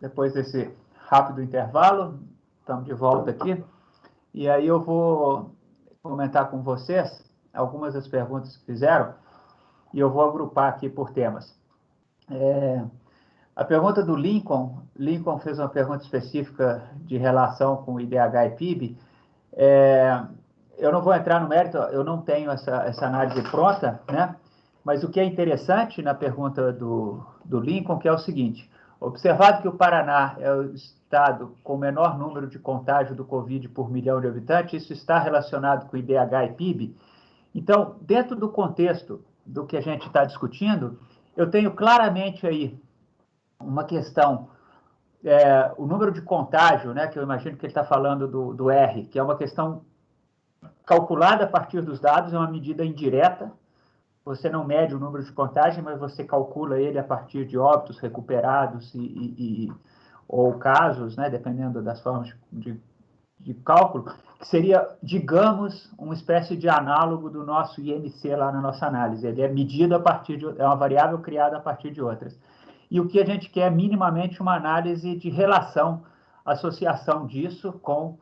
depois desse rápido intervalo. Estamos de volta aqui. E aí eu vou comentar com vocês algumas das perguntas que fizeram e eu vou agrupar aqui por temas. A pergunta do Lincoln fez uma pergunta específica de relação com IDH e PIB. Eu não vou entrar no mérito, eu não tenho essa análise pronta, né? Mas o que é interessante na pergunta do Lincoln, que é o seguinte: observado que o Paraná é o estado com o menor número de contágio do Covid por milhão de habitantes, isso está relacionado com IDH e PIB. Então, dentro do contexto do que a gente está discutindo, eu tenho claramente aí uma questão, o número de contágio, né, que eu imagino que ele está falando do R, que é uma questão calculada a partir dos dados, é uma medida indireta. Você não mede o número de contágio, mas você calcula ele a partir de óbitos recuperados ou casos, né, dependendo das formas de cálculo, que seria, digamos, uma espécie de análogo do nosso IMC lá na nossa análise. Ele é medido a partir é uma variável criada a partir de outras. E o que a gente quer é minimamente uma análise de relação, associação disso com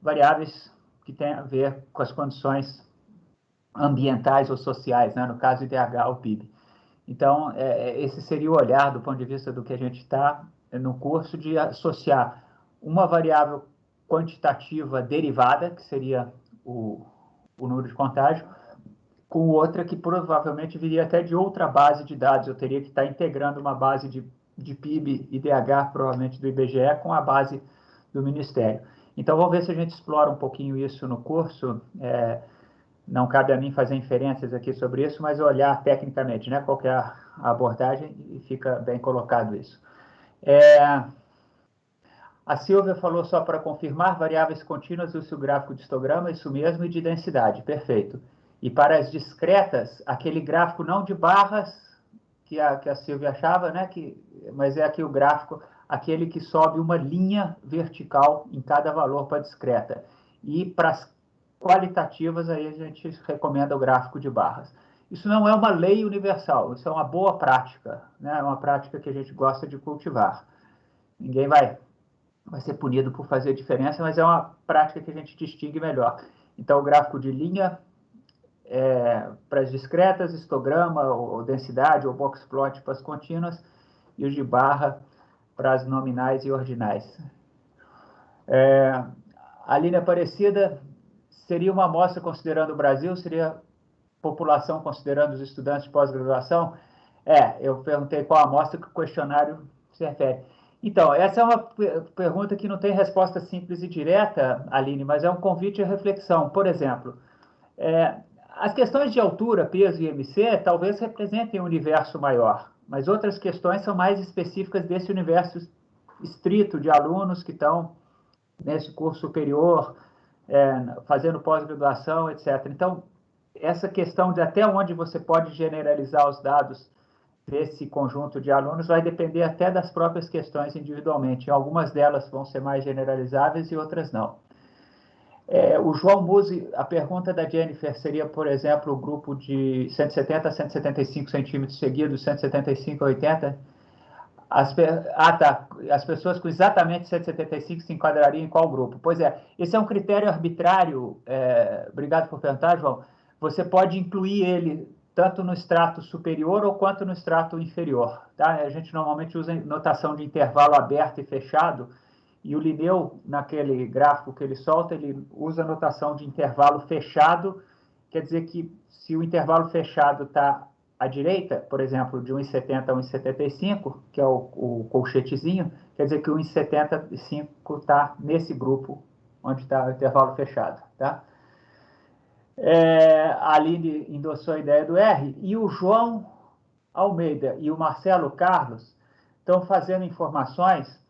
variáveis que têm a ver com as condições ambientais ou sociais, né? No caso IDH ou PIB. Então, esse seria o olhar do ponto de vista do que a gente está no curso, de associar uma variável quantitativa derivada, que seria o número de contágio, com outra que provavelmente viria até de outra base de dados. Eu teria que estar integrando uma base de PIB e IDH, provavelmente do IBGE, com a base do Ministério. Então, vamos ver se a gente explora um pouquinho isso no curso. Não cabe a mim fazer inferências aqui sobre isso, mas olhar tecnicamente, né, qual que é a abordagem, e fica bem colocado isso. A Silvia falou, só para confirmar, variáveis contínuas do seu gráfico de histograma, isso mesmo, e de densidade, perfeito. E para as discretas, aquele gráfico não de barras, que a Silvia achava, né, mas é aqui o gráfico, aquele que sobe uma linha vertical em cada valor para discreta. E para as qualitativas, aí a gente recomenda o gráfico de barras. Isso não é uma lei universal, isso é uma boa prática, né? É uma prática que a gente gosta de cultivar. Ninguém vai ser punido por fazer diferença, mas é uma prática que a gente distingue melhor. Então, o gráfico de linha para as discretas, histograma, ou densidade, ou box plot para as contínuas, e o de barra para as nominais e ordinais. A linha Aparecida seria uma amostra considerando o Brasil, seria população considerando os estudantes de pós-graduação? Eu perguntei qual amostra que o questionário se refere. Então, essa é uma pergunta que não tem resposta simples e direta, Aline, mas é um convite à reflexão. Por exemplo, as questões de altura, peso e IMC talvez representem um universo maior, mas outras questões são mais específicas desse universo estrito de alunos que estão nesse curso superior, fazendo pós-graduação, etc. Então, essa questão de até onde você pode generalizar os dados desse conjunto de alunos vai depender até das próprias questões individualmente. Algumas delas vão ser mais generalizáveis e outras não. O João Musi, a pergunta da Jennifer seria, por exemplo, o grupo de 170 a 175 centímetros seguidos, 175 a 80. As pessoas com exatamente 175 se enquadrariam em qual grupo? Pois esse é um critério arbitrário. Obrigado por perguntar, João. Você pode incluir ele tanto no extrato superior ou quanto no extrato inferior. Tá? A gente normalmente usa notação de intervalo aberto e fechado, e o Linneu, naquele gráfico que ele solta, ele usa a notação de intervalo fechado, quer dizer que se o intervalo fechado está à direita, por exemplo, de 1,70 a 1,75, que é o colchetezinho, quer dizer que o 1,75 está nesse grupo onde está o intervalo fechado. Tá? A Aline endossou a ideia do R, e o João Almeida e o Marcelo Carlos estão fazendo informações,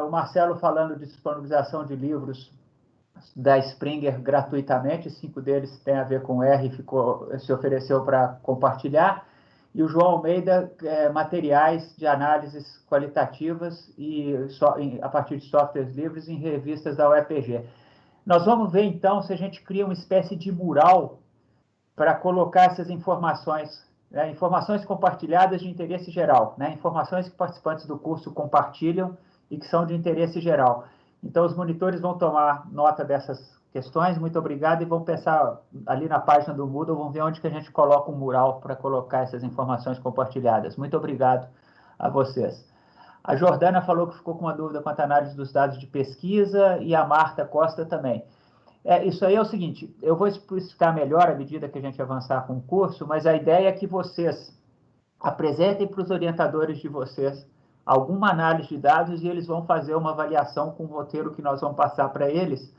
o Marcelo falando de disponibilização de livros da Springer gratuitamente, 5 deles têm a ver com R, se ofereceu para compartilhar, e o João Almeida, materiais de análises qualitativas a partir de softwares livres em revistas da UEPG. Nós vamos ver, então, se a gente cria uma espécie de mural para colocar essas informações, né, informações compartilhadas de interesse geral, né, informações que participantes do curso compartilham e que são de interesse geral. Então, os monitores vão tomar nota dessas questões, muito obrigado, e vão pensar ali na página do Moodle, vão ver onde que a gente coloca um mural para colocar essas informações compartilhadas. Muito obrigado a vocês. A Jordana falou que ficou com uma dúvida quanto à análise dos dados de pesquisa, e a Marta Costa também. Isso aí é o seguinte, eu vou explicitar melhor à medida que a gente avançar com o curso, mas a ideia é que vocês apresentem para os orientadores de vocês alguma análise de dados e eles vão fazer uma avaliação com o roteiro que nós vamos passar para eles,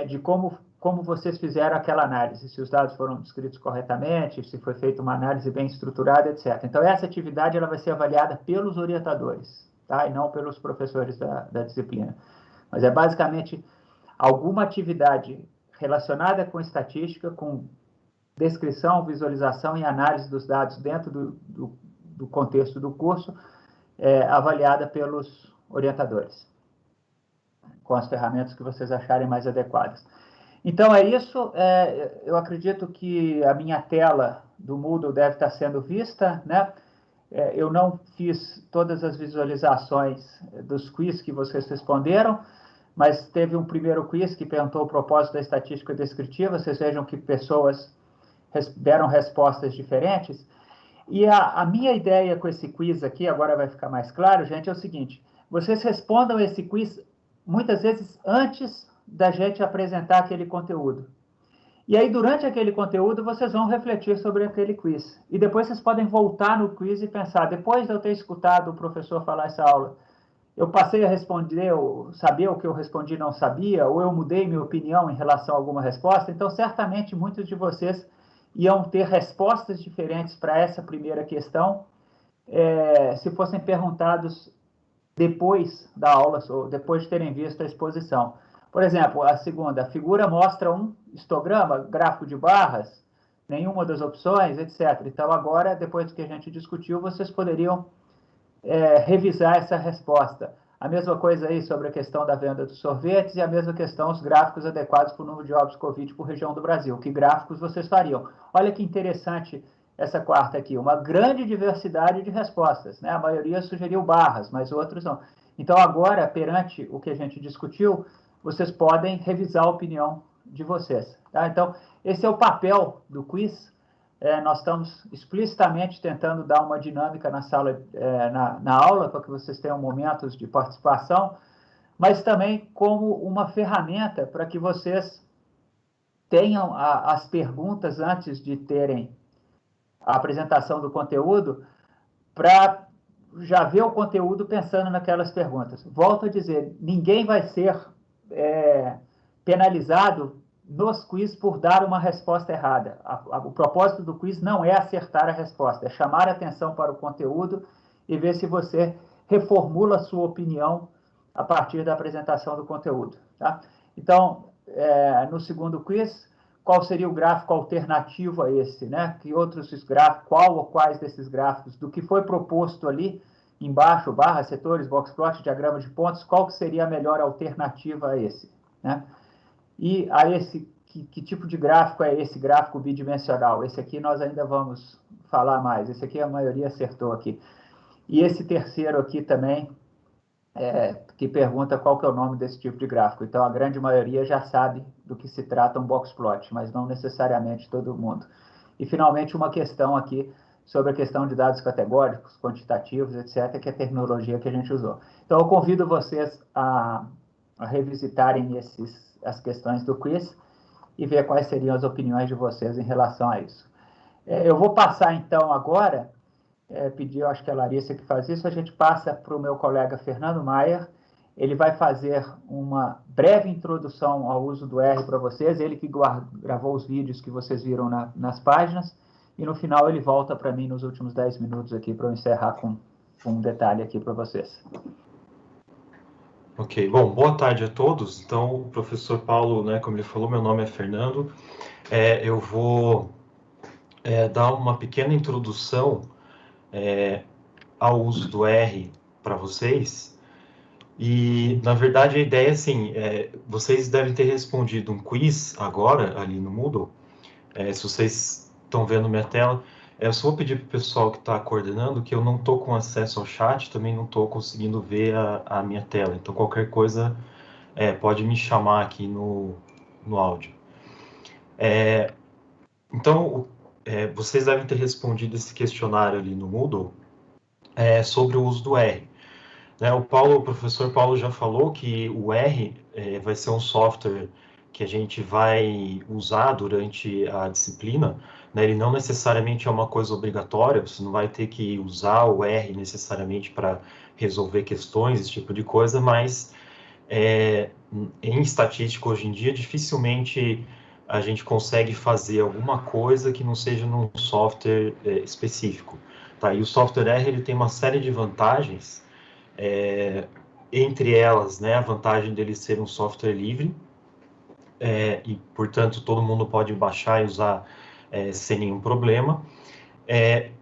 de como vocês fizeram aquela análise, se os dados foram descritos corretamente, se foi feita uma análise bem estruturada, etc. Então, essa atividade ela vai ser avaliada pelos orientadores, tá? E não pelos professores da disciplina. Mas é basicamente alguma atividade relacionada com estatística, com descrição, visualização e análise dos dados dentro do contexto do curso, avaliada pelos orientadores, com as ferramentas que vocês acharem mais adequadas. Então, é isso. Eu acredito que a minha tela do Moodle deve estar sendo vista, né? Eu não fiz todas as visualizações dos quiz que vocês responderam, mas teve um primeiro quiz que perguntou o propósito da estatística descritiva. Vocês vejam que pessoas deram respostas diferentes. E a minha ideia com esse quiz aqui, agora vai ficar mais claro, gente, é o seguinte: vocês respondam esse quiz muitas vezes antes da gente apresentar aquele conteúdo. E aí, durante aquele conteúdo, vocês vão refletir sobre aquele quiz. E depois vocês podem voltar no quiz e pensar, depois de eu ter escutado o professor falar essa aula, eu passei a responder, ou sabia o que eu respondi não sabia, ou eu mudei minha opinião em relação a alguma resposta. Então, certamente, muitos de vocês iam ter respostas diferentes para essa primeira questão, se fossem perguntados depois da aula, ou depois de terem visto a exposição. Por exemplo, a segunda, a figura mostra um histograma, gráfico de barras, nenhuma das opções, etc. Então, agora, depois do que a gente discutiu, vocês poderiam revisar essa resposta. A mesma coisa aí sobre a questão da venda dos sorvetes e a mesma questão, os gráficos adequados para o número de óbitos Covid por região do Brasil. Que gráficos vocês fariam? Olha que interessante essa quarta aqui, uma grande diversidade de respostas, né? A maioria sugeriu barras, mas outros não. Então, agora, perante o que a gente discutiu, vocês podem revisar a opinião de vocês, tá? Então, esse é o papel do quiz. Nós estamos explicitamente tentando dar uma dinâmica na sala, na aula, para que vocês tenham momentos de participação, mas também como uma ferramenta para que vocês tenham as perguntas antes de terem a apresentação do conteúdo, para já ver o conteúdo pensando naquelas perguntas. Volto a dizer, ninguém vai ser penalizado nos quiz por dar uma resposta errada. O propósito do quiz não é acertar a resposta, é chamar a atenção para o conteúdo e ver se você reformula a sua opinião a partir da apresentação do conteúdo, tá? Então, no segundo quiz, qual seria o gráfico alternativo a esse, né? Que outros gráficos, qual ou quais desses gráficos, do que foi proposto ali, embaixo, barra, setores, boxplot, diagrama de pontos, qual que seria a melhor alternativa a esse, né? E a que tipo de gráfico é esse gráfico bidimensional? Esse aqui nós ainda vamos falar mais. Esse aqui a maioria acertou aqui. E esse terceiro aqui também, que pergunta qual que é o nome desse tipo de gráfico. Então, a grande maioria já sabe do que se trata um boxplot, mas não necessariamente todo mundo. E, finalmente, uma questão aqui sobre a questão de dados categóricos, quantitativos, etc., que é a terminologia que a gente usou. Então, eu convido vocês a revisitarem as questões do quiz e ver quais seriam as opiniões de vocês em relação a isso. Eu vou passar, então, agora, pedir, eu acho que é a Larissa que faz isso, a gente passa para o meu colega Fernando Maier. Ele vai fazer uma breve introdução ao uso do R para vocês, ele que gravou os vídeos que vocês viram nas páginas, e no final ele volta para mim nos últimos 10 minutos aqui para eu encerrar com um detalhe aqui para vocês. Ok, bom, boa tarde a todos. Então, o professor Paulo, né, como ele falou, meu nome é Fernando. Eu vou dar uma pequena introdução ao uso do R para vocês. E, na verdade, a ideia é assim, vocês devem ter respondido um quiz agora, ali no Moodle. Se vocês estão vendo minha tela, Eu só vou pedir para o pessoal que está coordenando que eu não estou com acesso ao chat, também não estou conseguindo ver a minha tela. Então, qualquer coisa, pode me chamar aqui no áudio. Então, vocês devem ter respondido esse questionário ali no Moodle sobre o uso do R. Né, o professor Paulo já falou que o R vai ser um software que a gente vai usar durante a disciplina, né? Ele não necessariamente é uma coisa obrigatória, você não vai ter que usar o R necessariamente para resolver questões, esse tipo de coisa, mas em estatística hoje em dia, dificilmente a gente consegue fazer alguma coisa que não seja num software específico. Tá? E o software R ele tem uma série de vantagens, entre elas, né, a vantagem dele ser um software livre, e, portanto, todo mundo pode baixar e usar sem nenhum problema.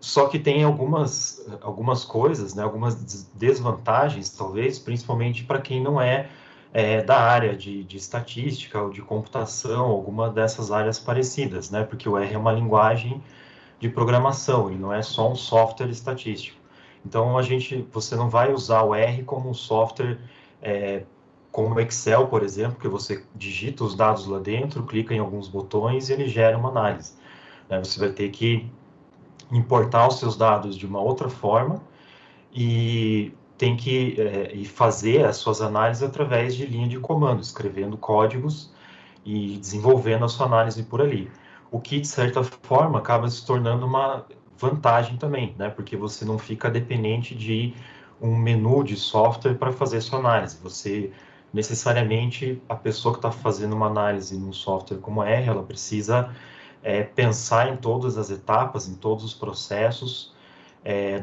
Só que tem algumas coisas, né, algumas desvantagens, talvez, principalmente para quem não é da área de estatística ou de computação, alguma dessas áreas parecidas, né, porque o R é uma linguagem de programação, ele não é só um software estatístico. Então, você não vai usar o R como um software como o Excel, por exemplo, que você digita os dados lá dentro, clica em alguns botões e ele gera uma análise. Né? Você vai ter que importar os seus dados de uma outra forma e tem que fazer as suas análises através de linha de comando, escrevendo códigos e desenvolvendo a sua análise por ali. O que, de certa forma, acaba se tornando uma vantagem também, né? Porque você não fica dependente de um menu de software para fazer sua análise. Você, necessariamente, a pessoa que está fazendo uma análise num software como R, ela precisa pensar em todas as etapas, em todos os processos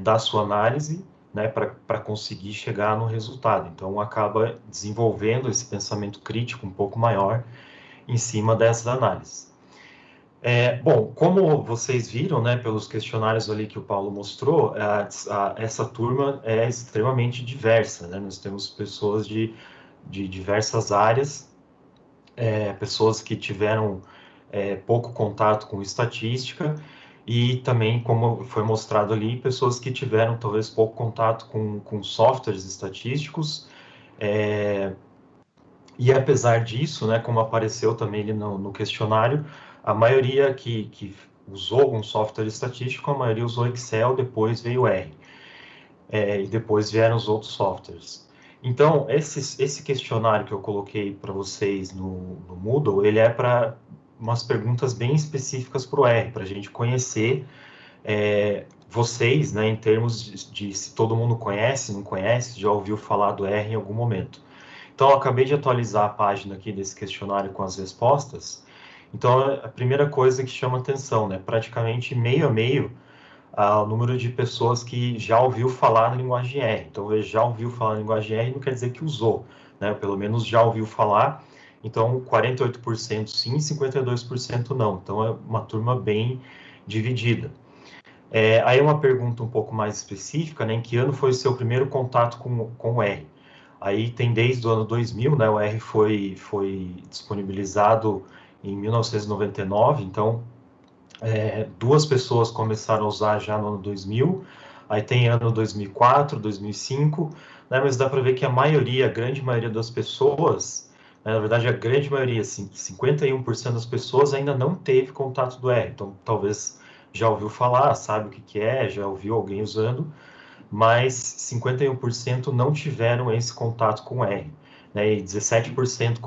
da sua análise, né, para conseguir chegar no resultado. Então, acaba desenvolvendo esse pensamento crítico um pouco maior em cima dessas análises. Bom, como vocês viram, né, pelos questionários ali que o Paulo mostrou, essa turma é extremamente diversa, né? Nós temos pessoas de diversas áreas, pessoas que tiveram pouco contato com estatística e também, como foi mostrado ali, pessoas que tiveram talvez pouco contato com softwares estatísticos. E apesar disso, né, como apareceu também ali no questionário, a maioria que usou algum software estatístico, a maioria usou Excel, depois veio R. E depois vieram os outros softwares. Então, esse questionário que eu coloquei para vocês no Moodle, ele é para umas perguntas bem específicas para o R, para a gente conhecer vocês, né, em termos de se todo mundo conhece, não conhece, já ouviu falar do R em algum momento. Então, eu acabei de atualizar a página aqui desse questionário com as respostas. Então, a primeira coisa que chama atenção, né, praticamente meio a meio, o número de pessoas que já ouviu falar na linguagem R. Então, já ouviu falar na linguagem R não quer dizer que usou, né? Pelo menos já ouviu falar. Então, 48% sim, 52% não. Então, é uma turma bem dividida. Aí uma pergunta um pouco mais específica, né? Em que ano foi o seu primeiro contato com o R? Aí tem desde o ano 2000, né? O R foi disponibilizado em 1999, então duas pessoas começaram a usar já no ano 2000, aí tem ano 2004, 2005, né, mas dá para ver que a grande maioria das pessoas, né, na verdade a grande maioria, assim, 51% das pessoas ainda não teve contato do R, então talvez já ouviu falar, sabe o que é, já ouviu alguém usando, mas 51% não tiveram esse contato com o R. Né, e 17%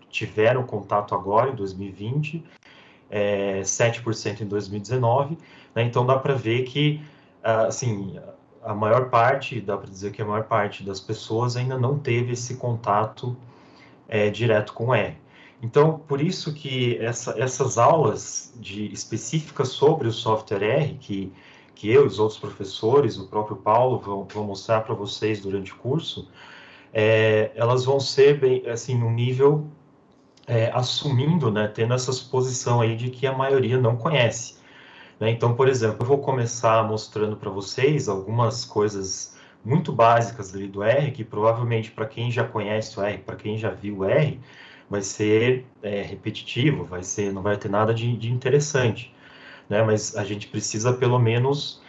tiveram contato agora, em 2020, 7% em 2019, né? Então dá para ver que, assim, a maior parte, dá para dizer que a maior parte das pessoas ainda não teve esse contato direto com o R. Então, por isso que essas aulas específicas sobre o software R, que eu e os outros professores, o próprio Paulo, vão mostrar para vocês durante o curso, elas vão ser, bem, assim, no nível assumindo, né, tendo essa suposição aí de que a maioria não conhece. Né? Então, por exemplo, eu vou começar mostrando para vocês algumas coisas muito básicas ali do R, que provavelmente para quem já conhece o R, para quem já viu o R, vai ser repetitivo, não vai ter nada de interessante. né? Mas a gente precisa, pelo menos,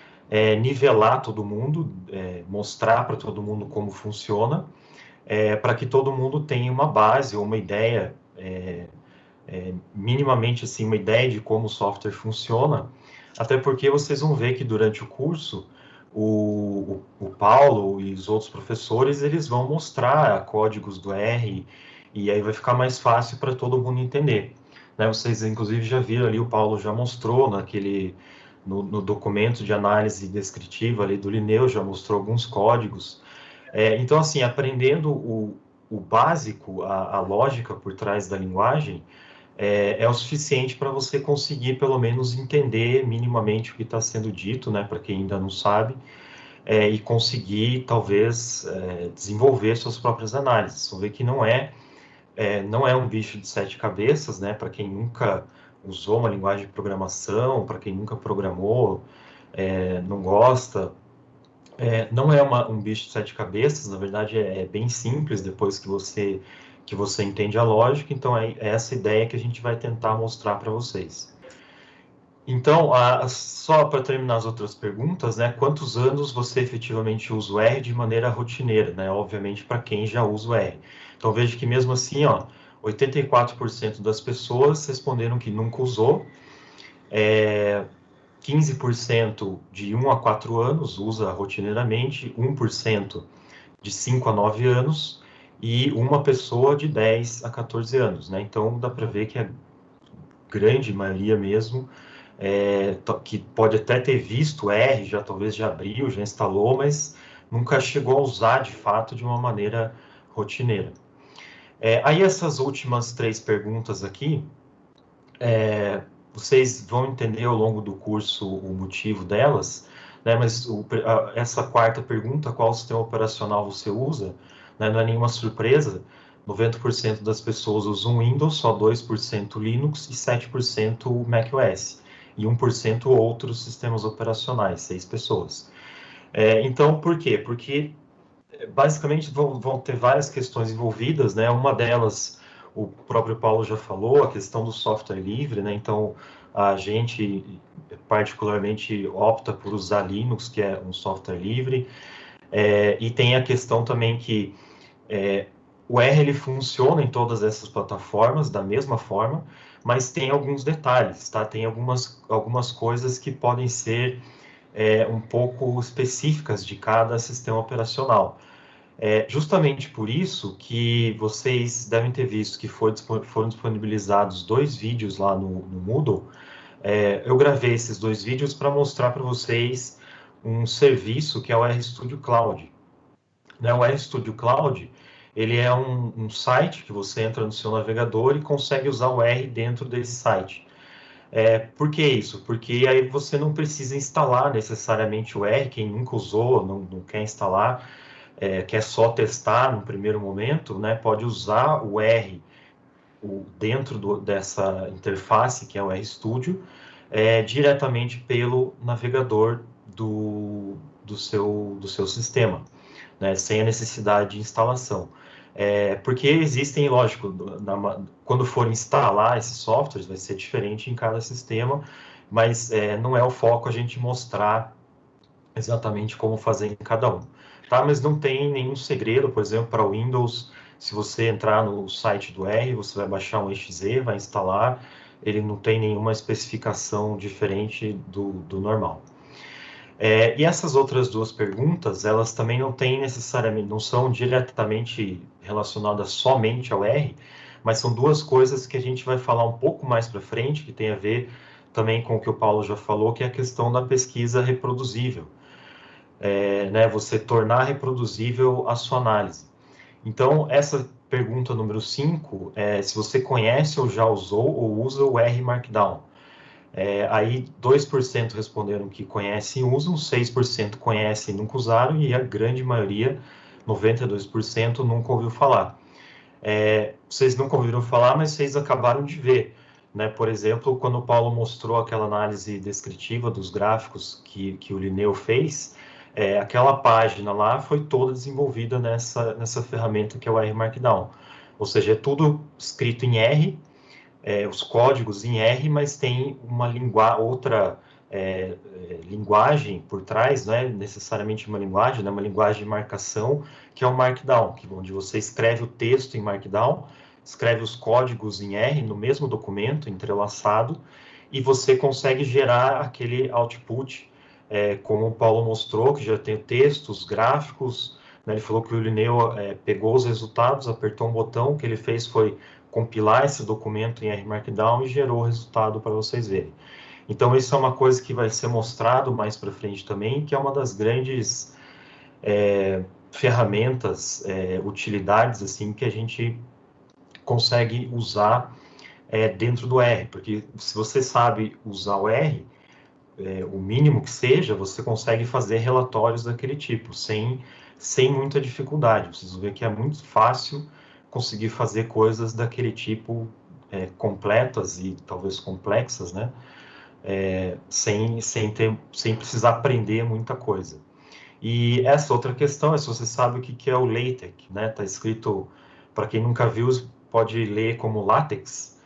nivelar todo mundo, mostrar para todo mundo como funciona, para que todo mundo tenha uma base ou uma ideia, minimamente assim, uma ideia de como o software funciona, até porque vocês vão ver que durante o curso, o Paulo e os outros professores, eles vão mostrar códigos do R, e aí vai ficar mais fácil para todo mundo entender. Né? Vocês, inclusive, já viram ali, o Paulo já mostrou no documento de análise descritiva ali do Linneu, já mostrou alguns códigos. Então, assim, aprendendo o básico, a lógica por trás da linguagem, é o suficiente para você conseguir, pelo menos, entender minimamente o que está sendo dito, né, para quem ainda não sabe, e conseguir, talvez, desenvolver suas próprias análises. Vão ver que não é um bicho de sete cabeças, né, para quem nunca usou uma linguagem de programação, para quem nunca programou, não gosta, não é um bicho de sete cabeças, na verdade é bem simples depois que você entende a lógica, então é essa ideia que a gente vai tentar mostrar para vocês. Então, só para terminar as outras perguntas, né, quantos anos você efetivamente usa o R de maneira rotineira, né, obviamente para quem já usa o R. Então, veja que mesmo assim, 84% das pessoas responderam que nunca usou, 15% de 1 a 4 anos usa rotineiramente, 1% de 5 a 9 anos e uma pessoa de 10 a 14 anos, né? Então, dá para ver que a grande maioria mesmo, que pode até ter visto R, talvez já abriu, já instalou, mas nunca chegou a usar de fato de uma maneira rotineira. Aí essas últimas 3 perguntas aqui, vocês vão entender ao longo do curso o motivo delas, né? Mas essa quarta pergunta, qual sistema operacional você usa, né? Não é nenhuma surpresa, 90% das pessoas usam Windows, só 2% Linux e 7% macOS, e 1% outros sistemas operacionais, 6 pessoas. Então, por quê? Porque basicamente vão ter várias questões envolvidas, né? Uma delas, o próprio Paulo já falou, a questão do software livre, né? Então, a gente particularmente opta por usar Linux, que é um software livre, e tem a questão também que o R ele funciona em todas essas plataformas da mesma forma, mas tem alguns detalhes, tá? Tem algumas coisas que podem ser um pouco específicas de cada sistema operacional. Justamente por isso que vocês devem ter visto que foram disponibilizados 2 vídeos lá no Moodle. Eu gravei esses 2 vídeos para mostrar para vocês um serviço que é o RStudio Cloud. Né, o RStudio Cloud, ele é um site que você entra no seu navegador e consegue usar o R dentro desse site. Por que isso? Porque aí você não precisa instalar necessariamente o R, quem nunca usou, não quer instalar, quer só testar no primeiro momento, né, pode usar o R dentro dessa interface, que é o RStudio, diretamente pelo navegador do seu sistema, né, sem a necessidade de instalação. Porque existem, lógico, quando for instalar esses softwares, vai ser diferente em cada sistema, mas não é o foco a gente mostrar exatamente como fazer em cada um. Tá? Mas não tem nenhum segredo, por exemplo, para o Windows, se você entrar no site do R, você vai baixar um exe, vai instalar, ele não tem nenhuma especificação diferente do normal. E essas outras 2 perguntas, elas também não são diretamente relacionadas somente ao R, mas são 2 coisas que a gente vai falar um pouco mais para frente, que tem a ver também com o que o Paulo já falou, que é a questão da pesquisa reproduzível. Né, você tornar reproduzível a sua análise. Então, essa pergunta número 5 é se você conhece ou já usou ou usa o R Markdown. Aí 2% responderam que conhecem e usam, 6% conhecem e nunca usaram, e a grande maioria, 92%, nunca ouviu falar. Vocês nunca ouviram falar, mas vocês acabaram de ver. Né? Por exemplo, quando o Paulo mostrou aquela análise descritiva dos gráficos que o Linneu fez, aquela página lá foi toda desenvolvida nessa ferramenta que é o R Markdown. Ou seja, é tudo escrito em R, os códigos em R, mas tem uma outra linguagem por trás, não é necessariamente uma linguagem, né, uma linguagem de marcação, que é o Markdown, onde você escreve o texto em Markdown, escreve os códigos em R no mesmo documento, entrelaçado, e você consegue gerar aquele output, como o Paulo mostrou, que já tem o texto, os gráficos, né, ele falou que o Lineu pegou os resultados, apertou um botão, o que ele fez foi compilar esse documento em R Markdown e gerou o resultado para vocês verem. Então, isso é uma coisa que vai ser mostrado mais para frente também, que é uma das grandes ferramentas, utilidades, assim, que a gente consegue usar dentro do R, porque se você sabe usar o R, o mínimo que seja, você consegue fazer relatórios daquele tipo, sem muita dificuldade. Vocês vão ver que é muito fácil conseguir fazer coisas daquele tipo, completas e talvez complexas, né? Sem precisar aprender muita coisa. E essa outra questão é se você sabe o que é o LaTeX, né? Está escrito, para quem nunca viu, pode ler como látex,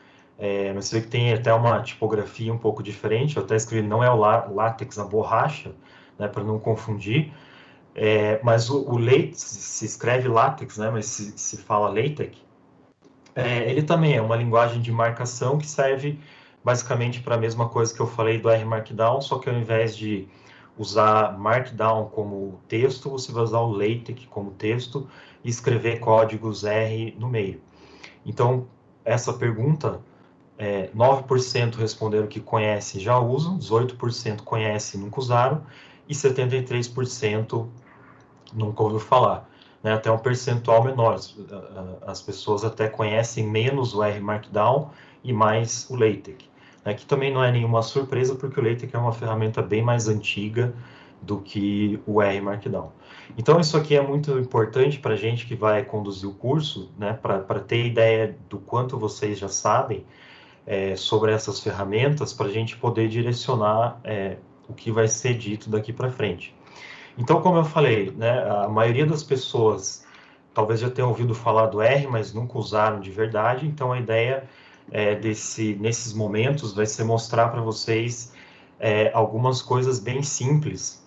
mas você vê que tem até uma tipografia um pouco diferente. Eu até escrevi, não é o látex, a borracha, né, para não confundir. Mas o LaTeX se escreve látex, né, mas se fala LaTeX. Ele também é uma linguagem de marcação que serve basicamente para a mesma coisa que eu falei do R Markdown, só que ao invés de usar Markdown como texto, você vai usar o LaTeX como texto e escrever códigos R no meio. Então, essa pergunta, 9% responderam que conhece e já usam, 18% conhece e nunca usaram, e 73% nunca ouviu falar. Né, até um percentual menor, as pessoas até conhecem menos o R Markdown e mais o LaTeX, né, que também não é nenhuma surpresa, porque o LaTeX é uma ferramenta bem mais antiga do que o R Markdown. Então, isso aqui é muito importante para a gente que vai conduzir o curso, né, para ter ideia do quanto vocês já sabem sobre essas ferramentas, para a gente poder direcionar o que vai ser dito daqui para frente. Então, como eu falei, né, a maioria das pessoas talvez já tenha ouvido falar do R, mas nunca usaram de verdade. Então, a ideia nesses momentos vai ser mostrar para vocês algumas coisas bem simples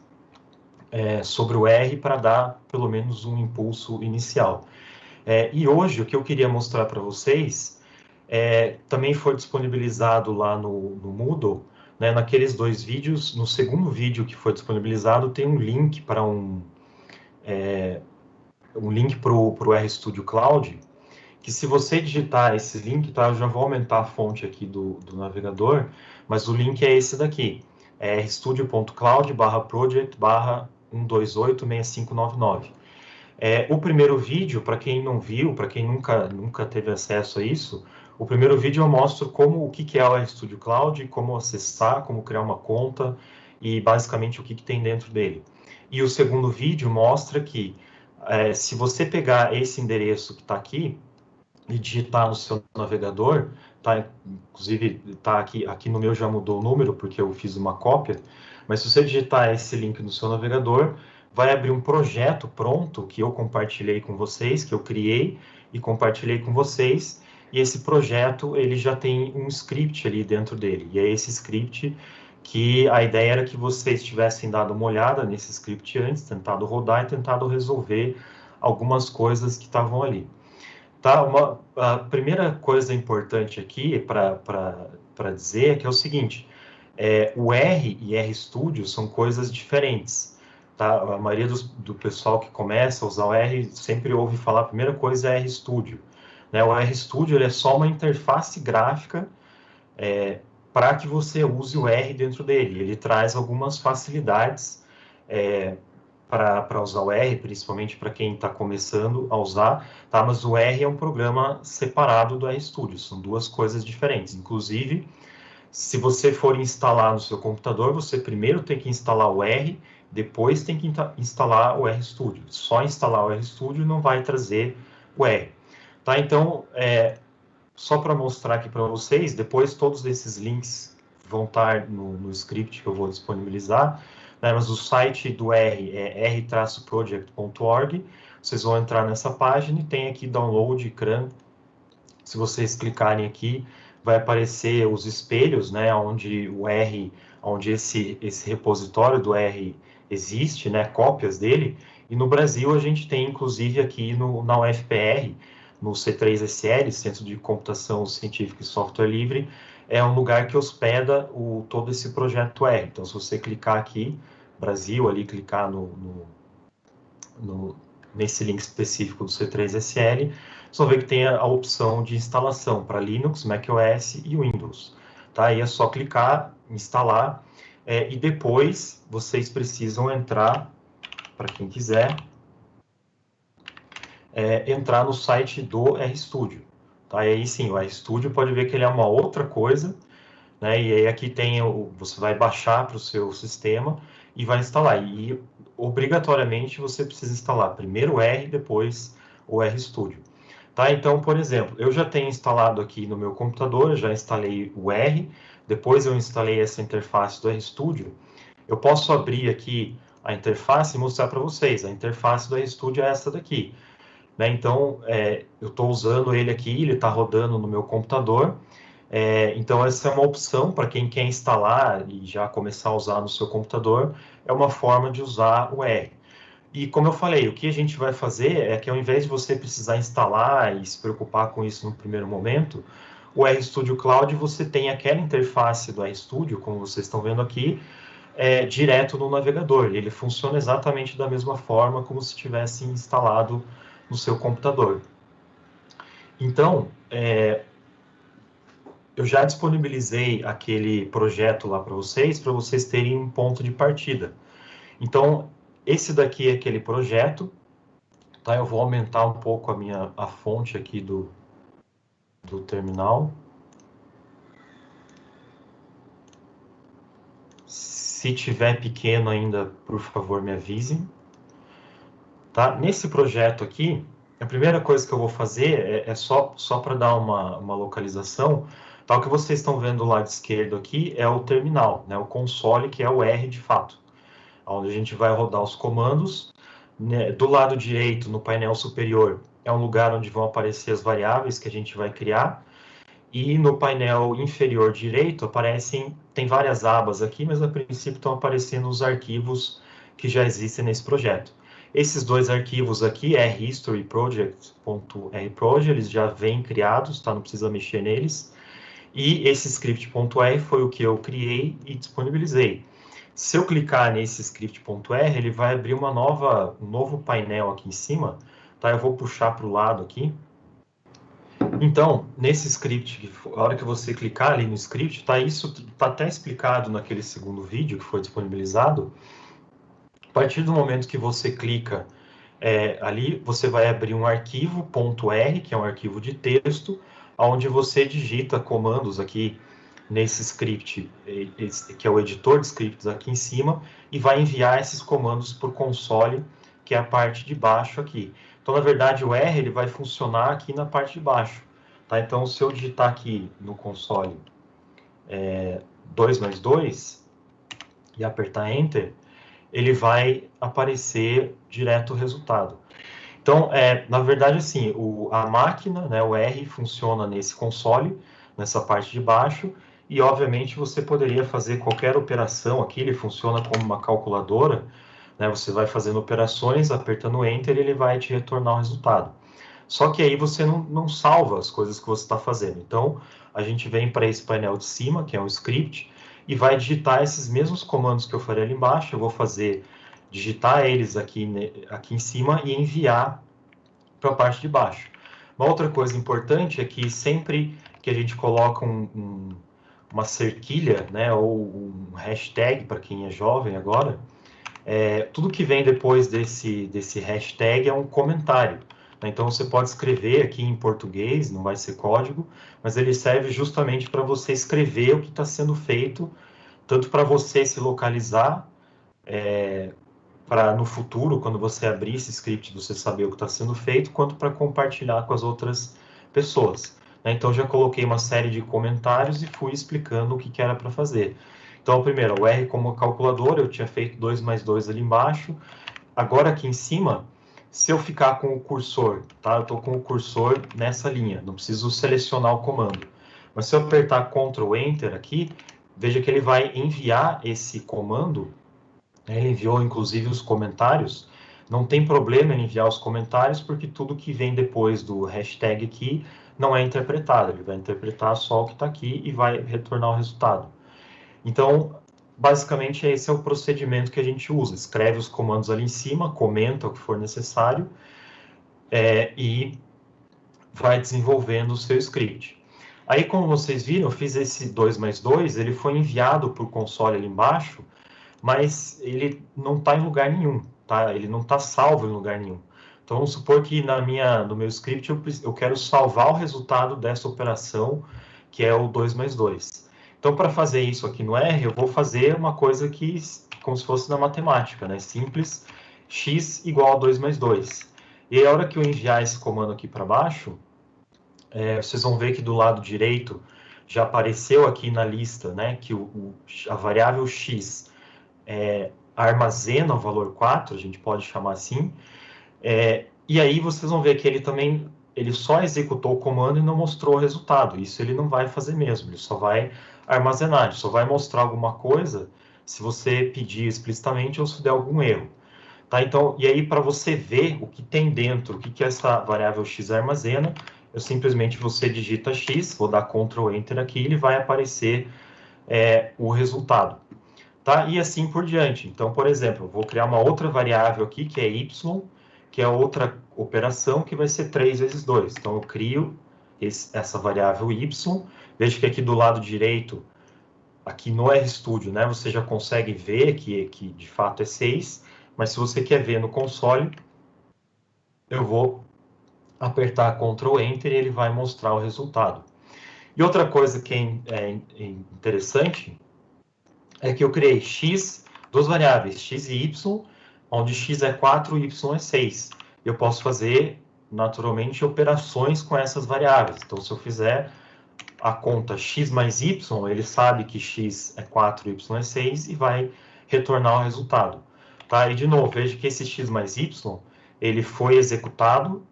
sobre o R para dar pelo menos um impulso inicial. E hoje, o que eu queria mostrar para vocês também foi disponibilizado lá no Moodle, né, naqueles 2 vídeos. No segundo vídeo que foi disponibilizado, tem um link para um link para o RStudio Cloud, que se você digitar esse link, tá, eu já vou aumentar a fonte aqui do navegador, mas o link é esse daqui, rstudio.cloud/project/1286599. O primeiro vídeo, para quem não viu, para quem nunca teve acesso a isso, o primeiro vídeo eu mostro o que é o RStudio Cloud, como acessar, como criar uma conta e basicamente o que tem dentro dele. E o segundo vídeo mostra que se você pegar esse endereço que está aqui e digitar no seu navegador, tá? Inclusive tá aqui no meu já mudou o número porque eu fiz uma cópia, mas se você digitar esse link no seu navegador, vai abrir um projeto pronto que eu compartilhei com vocês, que eu criei e compartilhei com vocês, e esse projeto ele já tem um script ali dentro dele, e é esse script que a ideia era que vocês tivessem dado uma olhada nesse script antes, tentado rodar e tentado resolver algumas coisas que estavam ali. Tá? A primeira coisa importante aqui para dizer é que é o seguinte, o R e RStudio são coisas diferentes. Tá? A maioria do pessoal que começa a usar o R sempre ouve falar, a primeira coisa é RStudio. Né? O RStudio ele é só uma interface gráfica para que você use o R dentro dele. Ele traz algumas facilidades para usar o R, principalmente para quem está começando a usar, tá? Mas o R é um programa separado do RStudio, são duas coisas diferentes. Inclusive, se você for instalar no seu computador, você primeiro tem que instalar o R, depois tem que instalar o RStudio. Só instalar o RStudio não vai trazer o R. Tá? Então, só para mostrar aqui para vocês, depois todos esses links vão estar no script que eu vou disponibilizar, né, mas o site do R é r-project.org, vocês vão entrar nessa página e tem aqui download CRAN, se vocês clicarem aqui, vai aparecer os espelhos, né, onde o R, onde esse repositório do R existe, né, cópias dele, e no Brasil a gente tem, inclusive, aqui na UFPR, no C3SL, Centro de Computação Científica e Software Livre, é um lugar que hospeda todo esse projeto R. Então, se você clicar aqui, Brasil, ali, clicar nesse link específico do C3SL, vocês vão ver que tem a opção de instalação para Linux, macOS e Windows. Tá? Aí é só clicar, instalar, e depois vocês precisam entrar, para quem quiser, entrar no site do RStudio. Tá? E aí sim, o RStudio pode ver que ele é uma outra coisa, né? E aí aqui tem você vai baixar para o seu sistema e vai instalar. E obrigatoriamente você precisa instalar primeiro o R, depois o RStudio. Tá? Então, por exemplo, eu já tenho instalado aqui no meu computador, eu já instalei o R, depois eu instalei essa interface do RStudio. Eu posso abrir aqui a interface e mostrar para vocês. A interface do RStudio é essa daqui. Né? Então, eu estou usando ele aqui, ele está rodando no meu computador. Então, essa é uma opção para quem quer instalar e já começar a usar no seu computador. É uma forma de usar o R. E como eu falei, o que a gente vai fazer é que ao invés de você precisar instalar e se preocupar com isso no primeiro momento, o RStudio Cloud, você tem aquela interface do RStudio, como vocês estão vendo aqui, direto no navegador. Ele funciona exatamente da mesma forma como se tivesse instalado no seu computador. Então, eu já disponibilizei aquele projeto lá para vocês terem um ponto de partida. Então, esse daqui é aquele projeto, tá? Eu vou aumentar um pouco a fonte aqui do terminal. Se tiver pequeno ainda, por favor, me avisem. Tá? Nesse projeto aqui, a primeira coisa que eu vou fazer é só para dar uma localização. Tá? O que vocês estão vendo do lado esquerdo aqui é o terminal, né? O console, que é o R de fato, onde a gente vai rodar os comandos. Né? Do lado direito, no painel superior, é um lugar onde vão aparecer as variáveis que a gente vai criar. E no painel inferior direito tem várias abas aqui, mas a princípio estão aparecendo os arquivos que já existem nesse projeto. Esses dois arquivos aqui, rhistoryproject.rproj, eles já vêm criados, tá? Não precisa mexer neles. E esse script.r foi o que eu criei e disponibilizei. Se eu clicar nesse script.r, ele vai abrir um novo painel aqui em cima, tá? Eu vou puxar para o lado aqui. Então, nesse script, a hora que você clicar ali no script, isso está até explicado naquele segundo vídeo que foi disponibilizado. A partir do momento que você clica ali, você vai abrir um arquivo .r, que é um arquivo de texto, onde você digita comandos aqui nesse script, que é o editor de scripts aqui em cima, e vai enviar esses comandos para o console, que é a parte de baixo aqui. Então, na verdade, o R ele vai funcionar aqui na parte de baixo. Tá? Então, se eu digitar aqui no console 2 mais 2 e apertar Enter, ele vai aparecer direto o resultado. Então, na verdade, assim, a máquina, né, o R, funciona nesse console, nessa parte de baixo, e, obviamente, você poderia fazer qualquer operação aqui, ele funciona como uma calculadora, né, você vai fazendo operações, apertando Enter, e ele vai te retornar o resultado. Só que aí você não salva as coisas que você está fazendo. Então, a gente vem para esse painel de cima, que é um script, e vai digitar esses mesmos comandos que eu falei ali embaixo. Eu vou digitar eles aqui em cima e enviar para a parte de baixo. Uma outra coisa importante é que sempre que a gente coloca uma cerquilha, né, ou um hashtag, para quem é jovem agora, tudo que vem depois desse hashtag é um comentário. Então, você pode escrever aqui em português, não vai ser código, mas ele serve justamente para você escrever o que está sendo feito, tanto para você se localizar, para no futuro, quando você abrir esse script, você saber o que está sendo feito, quanto para compartilhar com as outras pessoas. Então, já coloquei uma série de comentários e fui explicando o que era para fazer. Então, primeiro, o R como calculadora, eu tinha feito 2 mais 2 ali embaixo. Agora, aqui em cima, se eu ficar com o cursor, tá? Eu estou com o cursor nessa linha, não preciso selecionar o comando. Mas se eu apertar Ctrl Enter aqui, veja que ele vai enviar esse comando, né? Ele enviou inclusive os comentários. Não tem problema em enviar os comentários, porque tudo que vem depois do hashtag aqui não é interpretado. Ele vai interpretar só o que está aqui e vai retornar o resultado. Então, basicamente, esse é o procedimento que a gente usa. Escreve os comandos ali em cima, comenta o que for necessário e vai desenvolvendo o seu script. Aí, como vocês viram, eu fiz esse 2+2, ele foi enviado para o console ali embaixo, mas ele não está em lugar nenhum, tá? Ele não está salvo em lugar nenhum. Então, vamos supor que no meu script eu quero salvar o resultado dessa operação, que é o 2+2. Então, para fazer isso aqui no R, eu vou fazer uma coisa que, como se fosse na matemática, né? Simples, x igual a 2+2. E aí, a hora que eu enviar esse comando aqui para baixo, vocês vão ver que do lado direito já apareceu aqui na lista, né, que a variável x armazena o valor 4, a gente pode chamar assim, e aí vocês vão ver que ele só executou o comando e não mostrou o resultado. Isso ele não vai fazer mesmo, ele só vai armazenar, ele só vai mostrar alguma coisa se você pedir explicitamente ou se der algum erro. Tá? Então, e aí para você ver o que tem dentro, o que essa variável x armazena, você digita x, vou dar Ctrl Enter aqui, e ele vai aparecer o resultado. Tá? E assim por diante. Então, por exemplo, vou criar uma outra variável aqui, que é y, que é outra operação, que vai ser 3 vezes 2. Então, eu crio essa variável y. Veja que aqui do lado direito, aqui no RStudio, né, você já consegue ver que de fato é 6, mas se você quer ver no console, eu vou apertar Ctrl Enter e ele vai mostrar o resultado. E outra coisa que é interessante é que eu criei duas variáveis, x e y, onde x é 4 e y é 6. Eu posso fazer, naturalmente, operações com essas variáveis. Então, se eu fizer a conta x mais y, ele sabe que x é 4 e y é 6 e vai retornar o resultado. Tá? E, de novo, veja que esse x mais y, ele foi executado,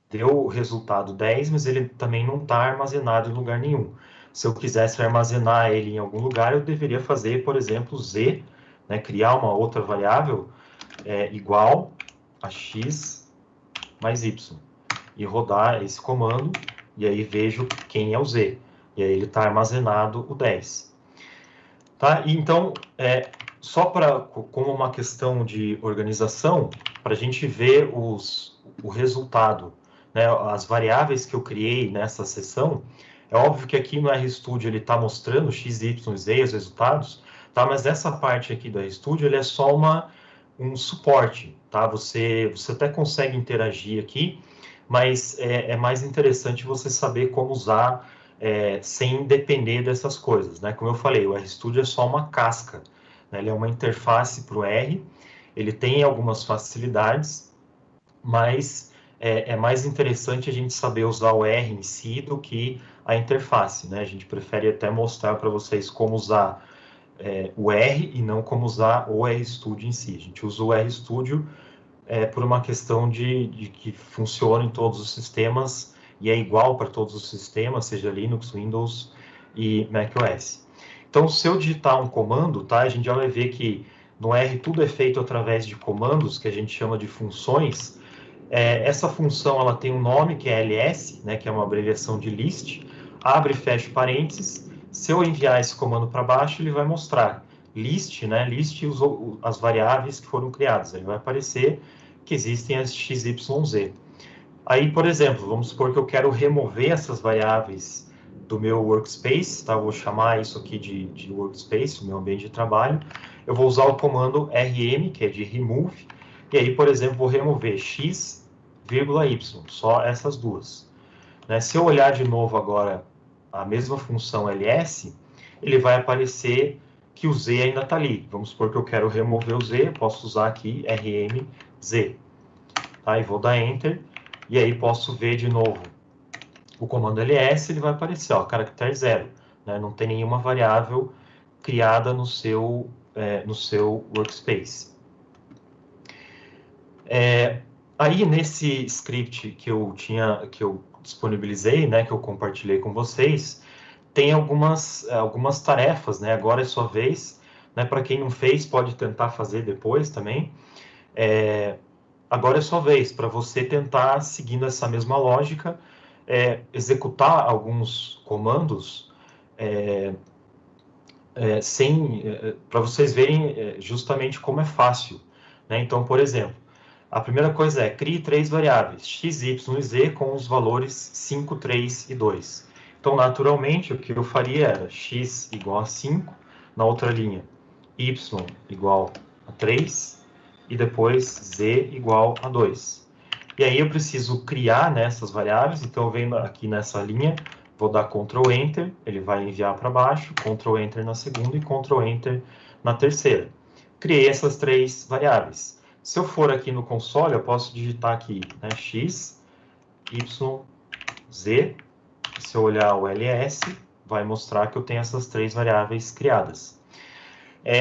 deu o resultado 10, mas ele também não está armazenado em lugar nenhum. Se eu quisesse armazenar ele em algum lugar, eu deveria fazer, por exemplo, z, né, criar uma outra variável igual a x mais y, e rodar esse comando, e aí vejo quem é o z. E aí ele está armazenado o 10. Tá? E então, só como uma questão de organização, para a gente ver o resultado, né, as variáveis que eu criei nessa seção, é óbvio que aqui no RStudio ele está mostrando x, y e z, os resultados, tá? Mas essa parte aqui do RStudio ele é só um suporte. Tá? Você até consegue interagir aqui, mas é mais interessante você saber como usar sem depender dessas coisas. Né? Como eu falei, o RStudio é só uma casca. Né? Ele é uma interface para o R, ele tem algumas facilidades, mas é mais interessante a gente saber usar o R em si do que a interface. Né? A gente prefere até mostrar para vocês como usar o R e não como usar o RStudio em si. A gente usa o RStudio por uma questão de que funciona em todos os sistemas e é igual para todos os sistemas, seja Linux, Windows e macOS. Então, se eu digitar um comando, tá, a gente já vai ver que no R tudo é feito através de comandos, que a gente chama de funções. Essa função ela tem um nome, que é ls, né, que é uma abreviação de list, abre e fecha parênteses. Se eu enviar esse comando para baixo, ele vai mostrar list, né, list as variáveis que foram criadas. Ele vai aparecer que existem as x, y, z. Aí, por exemplo, vamos supor que eu quero remover essas variáveis do meu workspace, tá? Eu vou chamar isso aqui de workspace, o meu ambiente de trabalho. Eu vou usar o comando rm, que é de remove, e aí, por exemplo, vou remover x, y, só essas duas. Né? Se eu olhar de novo agora a mesma função ls, ele vai aparecer que o z ainda está ali. Vamos supor que eu quero remover o z, posso usar aqui rmz. Tá? E vou dar Enter, e aí posso ver de novo o comando ls, ele vai aparecer, ó, caractere 0. Né? Não tem nenhuma variável criada no seu workspace. Aí, nesse script que eu disponibilizei, né, que eu compartilhei com vocês, tem algumas tarefas, né? Agora é sua vez, né? Para quem não fez, pode tentar fazer depois também. Agora é sua vez, para você tentar, seguindo essa mesma lógica, executar alguns comandos para vocês verem justamente como é fácil, né? Então, por exemplo, a primeira coisa é crie 3 variáveis, x, y e z, com os valores 5, 3 e 2. Então, naturalmente, o que eu faria era x igual a 5, na outra linha, y igual a 3, e depois z igual a 2. E aí eu preciso criar, né, essas variáveis, então eu venho aqui nessa linha, vou dar Ctrl Enter, ele vai enviar para baixo, Ctrl Enter na segunda e Ctrl Enter na terceira. Criei essas 3 variáveis. Se eu for aqui no console, eu posso digitar aqui, né, x, y, z. Se eu olhar o ls, vai mostrar que eu tenho essas 3 variáveis criadas.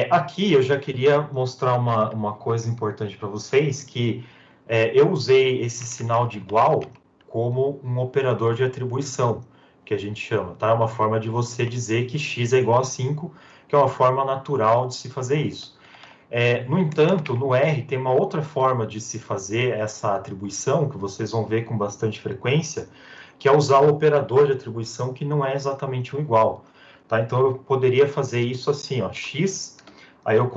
Aqui eu já queria mostrar uma coisa importante para vocês, que eu usei esse sinal de igual como um operador de atribuição, que a gente chama, tá? É uma forma de você dizer que x é igual a 5, que é uma forma natural de se fazer isso. No entanto, no R tem uma outra forma de se fazer essa atribuição, que vocês vão ver com bastante frequência, que é usar o operador de atribuição que não é exatamente um igual. Tá? Então, eu poderia fazer isso assim, ó, x, aí eu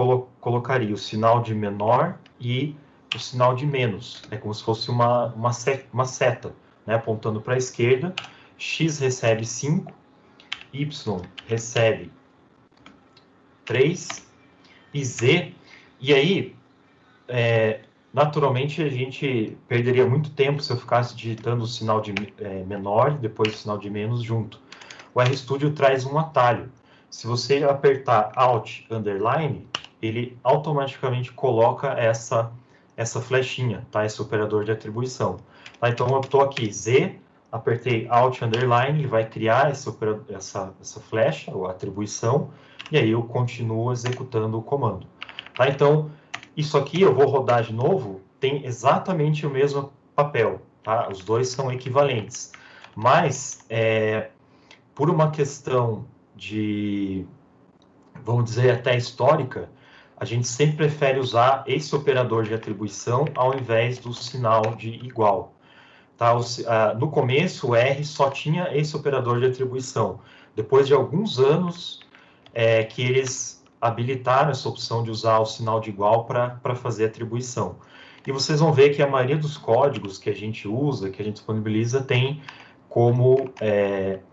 colocaria o sinal de menor e o sinal de menos, como se fosse uma seta, né, apontando para a esquerda. X recebe 5, y recebe 3 e z. E aí, naturalmente, a gente perderia muito tempo se eu ficasse digitando o sinal de menor e depois o sinal de menos junto. O RStudio traz um atalho. Se você apertar Alt Underline, ele automaticamente coloca essa flechinha, tá? Esse operador de atribuição. Tá? Então, eu estou aqui, Z, apertei Alt Underline, ele vai criar essa flecha, ou atribuição, e aí eu continuo executando o comando. Tá? Então, isso aqui eu vou rodar de novo, tem exatamente o mesmo papel, tá? Os dois são equivalentes. Mas, por uma questão de, vamos dizer, até histórica, a gente sempre prefere usar esse operador de atribuição ao invés do sinal de igual. Tá? No começo, o R só tinha esse operador de atribuição. Depois de alguns anos, que eles habilitaram essa opção de usar o sinal de igual para fazer atribuição. E vocês vão ver que a maioria dos códigos que a gente usa, que a gente disponibiliza, tem como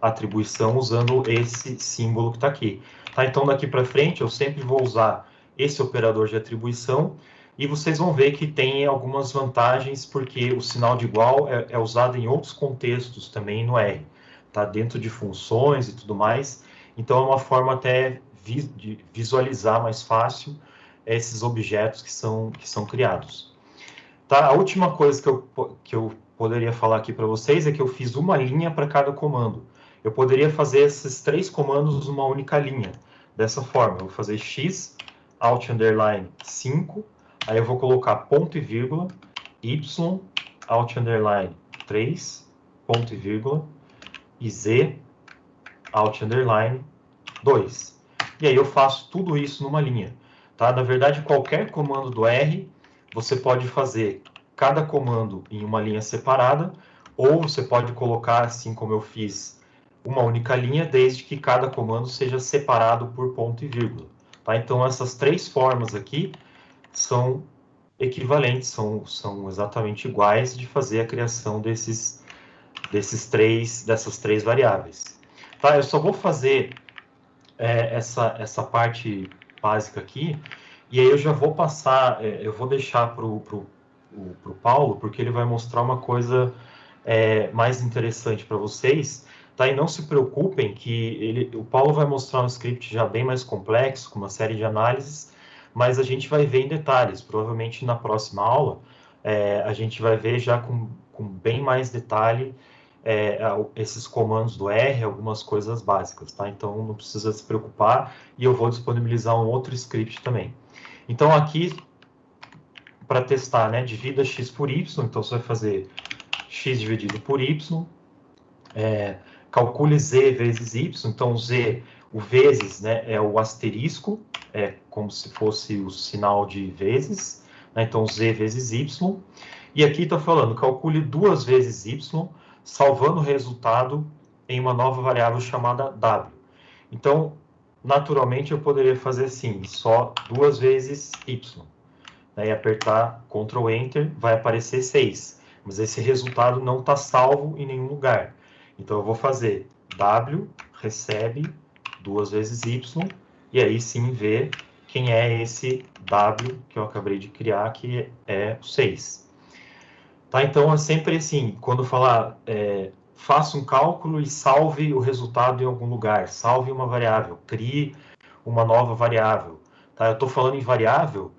atribuição usando esse símbolo que está aqui. Tá? Então, daqui para frente, eu sempre vou usar esse operador de atribuição, e vocês vão ver que tem algumas vantagens, porque o sinal de igual é usado em outros contextos também no R, tá? Dentro de funções e tudo mais. Então, é uma forma até de visualizar mais fácil esses objetos que são criados. Tá? A última coisa que eu poderia falar aqui para vocês é que eu fiz uma linha para cada comando. Eu poderia fazer esses 3 comandos numa única linha. Dessa forma, eu vou fazer x, alt underline 5, aí eu vou colocar ponto e vírgula, y, alt underline 3, ponto e vírgula, e z, alt underline 2. E aí eu faço tudo isso numa linha. Tá? Na verdade, qualquer comando do R, você pode fazer cada comando em uma linha separada, ou você pode colocar, assim como eu fiz, uma única linha, desde que cada comando seja separado por ponto e vírgula. Tá? Então, essas 3 formas aqui são equivalentes, são exatamente iguais de fazer a criação dessas 3 variáveis. Tá? Eu só vou fazer essa parte básica aqui, e aí eu já vou passar, eu vou deixar para o Paulo, porque ele vai mostrar uma coisa mais interessante para vocês, tá? E não se preocupem que o Paulo vai mostrar um script já bem mais complexo, com uma série de análises, mas a gente vai ver em detalhes. Provavelmente na próxima aula a gente vai ver já com bem mais detalhe esses comandos do R, algumas coisas básicas, tá? Então não precisa se preocupar, e eu vou disponibilizar um outro script também. Então aqui, para testar, né, divida x por y, então você vai fazer x dividido por y. calcule z vezes y, então z, o vezes, né, é o asterisco, é como se fosse o sinal de vezes, né, então z vezes y, e aqui está falando, calcule 2 vezes y, salvando o resultado em uma nova variável chamada w. Então, naturalmente, eu poderia fazer assim, só 2 vezes y, né, e apertar Ctrl Enter, vai aparecer 6, mas esse resultado não está salvo em nenhum lugar. Então, eu vou fazer w recebe 2 vezes y, e aí sim ver quem é esse w que eu acabei de criar, que é o 6. Tá? Então, é sempre assim, quando falar, faça um cálculo e salve o resultado em algum lugar, salve uma variável, crie uma nova variável. Tá? Eu estou falando em variável,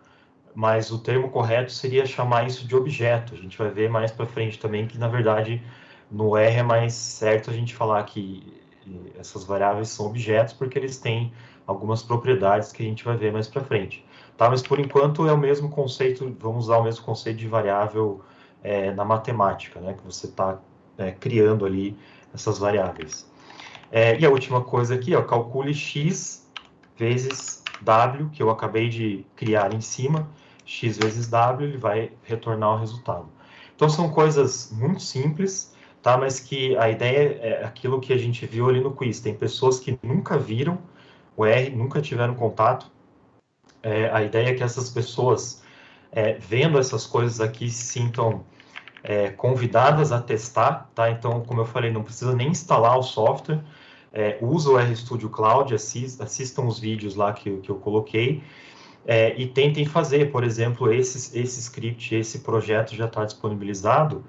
mas o termo correto seria chamar isso de objeto. A gente vai ver mais para frente também que, na verdade, no R é mais certo a gente falar que essas variáveis são objetos, porque eles têm algumas propriedades que a gente vai ver mais para frente. Tá? Mas, por enquanto, é o mesmo conceito, vamos usar o mesmo conceito de variável na matemática, né? Que você está criando ali essas variáveis. E a última coisa aqui, ó, calcule x vezes w, que eu acabei de criar em cima, x vezes w, ele vai retornar o resultado. Então, são coisas muito simples, tá? Mas que a ideia é aquilo que a gente viu ali no quiz. Tem pessoas que nunca viram o R, nunca tiveram contato. A ideia é que essas pessoas, vendo essas coisas aqui, se sintam convidadas a testar, tá? Então, como eu falei, não precisa nem instalar o software, usa o RStudio Cloud, assistam os vídeos lá que eu coloquei, e tentem fazer, por exemplo, esse script, esse projeto já está disponibilizado,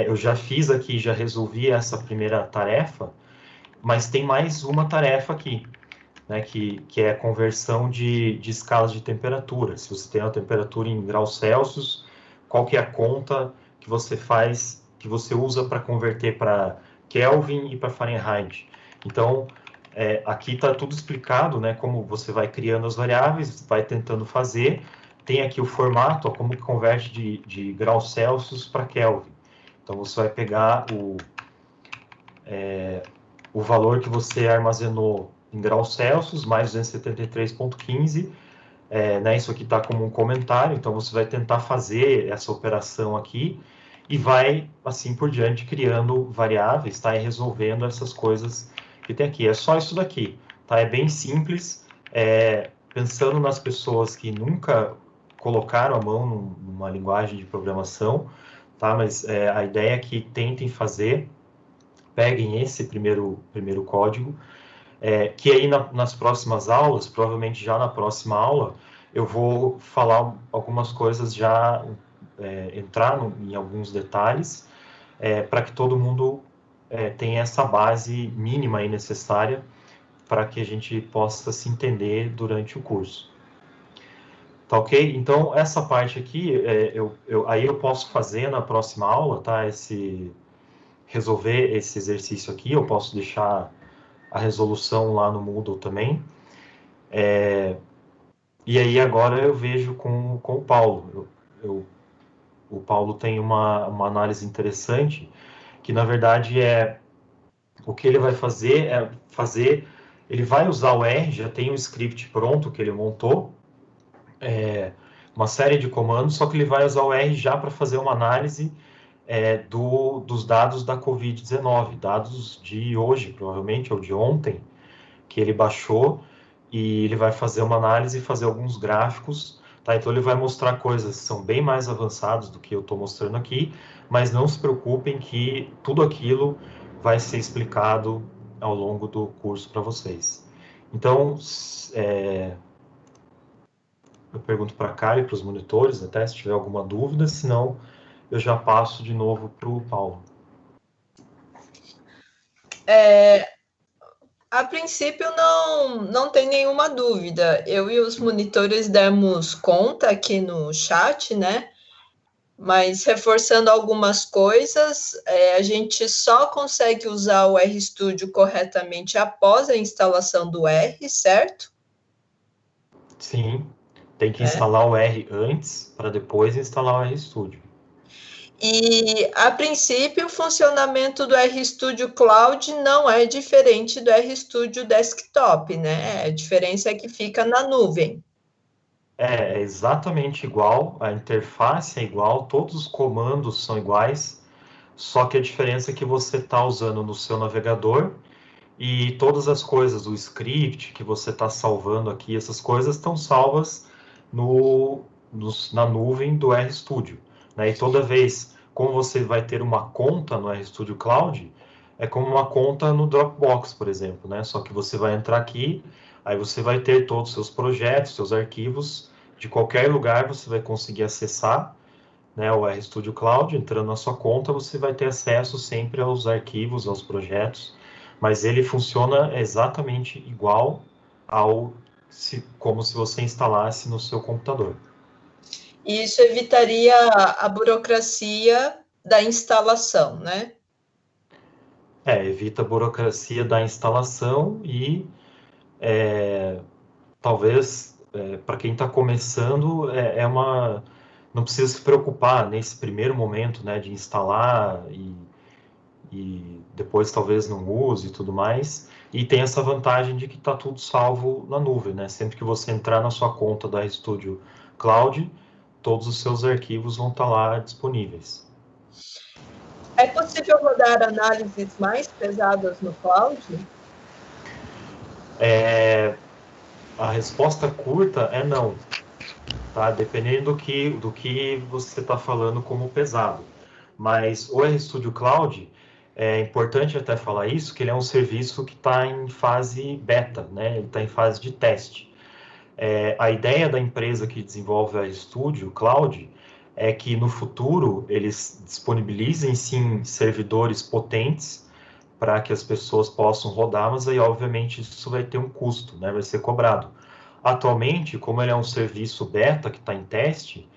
eu já fiz aqui, já resolvi essa primeira tarefa, mas tem mais uma tarefa aqui, né, que é a conversão de escalas de temperatura. Se você tem a temperatura em graus Celsius, qual que é a conta que você faz, que você usa para converter para Kelvin e para Fahrenheit. Então, aqui está tudo explicado, né, como você vai criando as variáveis, vai tentando fazer. Tem aqui o formato, ó, como que converte de graus Celsius para Kelvin. Então, você vai pegar o valor que você armazenou em graus Celsius, mais 273,15, né, isso aqui está como um comentário, então você vai tentar fazer essa operação aqui e vai, assim por diante, criando variáveis, tá, e resolvendo essas coisas que tem aqui. É só isso daqui, tá? É bem simples, pensando nas pessoas que nunca colocaram a mão numa linguagem de programação, tá? Mas a ideia é que tentem fazer, peguem esse primeiro código, que aí nas próximas aulas, provavelmente já na próxima aula, eu vou falar algumas coisas já, entrar em alguns detalhes, para que todo mundo tenha essa base mínima e necessária para que a gente possa se entender durante o curso. Tá ok? Então, essa parte aqui, aí eu posso fazer na próxima aula, tá? Resolver esse exercício aqui, eu posso deixar a resolução lá no Moodle também. E aí agora eu vejo com o Paulo. O Paulo tem uma análise interessante, que na verdade o que ele vai fazer ele vai usar o R, já tem um script pronto que ele montou, uma série de comandos, só que ele vai usar o R já para fazer uma análise dos dados da Covid-19, dados de hoje, provavelmente, ou de ontem, que ele baixou, e ele vai fazer uma análise e fazer alguns gráficos, tá? Então ele vai mostrar coisas que são bem mais avançadas do que eu estou mostrando aqui, mas não se preocupem que tudo aquilo vai ser explicado ao longo do curso para vocês. Então, eu pergunto para a Kari, para os monitores, até se tiver alguma dúvida, senão eu já passo de novo para o Paulo. A princípio, não tem nenhuma dúvida. Eu e os monitores demos conta aqui no chat, né? Mas reforçando algumas coisas, a gente só consegue usar o RStudio corretamente após a instalação do R, certo? Sim, tem que instalar o R antes, para depois instalar o RStudio. E, a princípio, o funcionamento do RStudio Cloud não é diferente do RStudio Desktop, né? A diferença é que fica na nuvem. É exatamente igual, a interface é igual, todos os comandos são iguais, só que a diferença é que você está usando no seu navegador e todas as coisas, o script que você está salvando aqui, essas coisas estão salvas na nuvem do RStudio, né? E toda vez, como você vai ter uma conta no RStudio Cloud, é como uma conta no Dropbox, por exemplo, né? Só que você vai entrar aqui, aí você vai ter todos os seus projetos, seus arquivos, de qualquer lugar você vai conseguir acessar, né, o RStudio Cloud. Entrando na sua conta, você vai ter acesso sempre aos arquivos, aos projetos, mas ele funciona exatamente igual como se você instalasse no seu computador. E isso evitaria a burocracia da instalação, né? Evita a burocracia da instalação e talvez para quem está começando não precisa se preocupar nesse primeiro momento, né, de instalar e depois talvez não use e tudo mais. E tem essa vantagem de que está tudo salvo na nuvem, né? Sempre que você entrar na sua conta da RStudio Cloud, todos os seus arquivos vão estar lá disponíveis. É possível rodar análises mais pesadas no cloud? A resposta curta é não, tá? Dependendo do que você está falando como pesado. Mas o RStudio Cloud, é importante até falar isso, que ele é um serviço que está em fase beta, né? Ele está em fase de teste. A ideia da empresa que desenvolve o RStudio Cloud é que no futuro eles disponibilizem sim servidores potentes para que as pessoas possam rodar, mas aí obviamente isso vai ter um custo, né? Vai ser cobrado. Atualmente, como ele é um serviço beta que está em teste,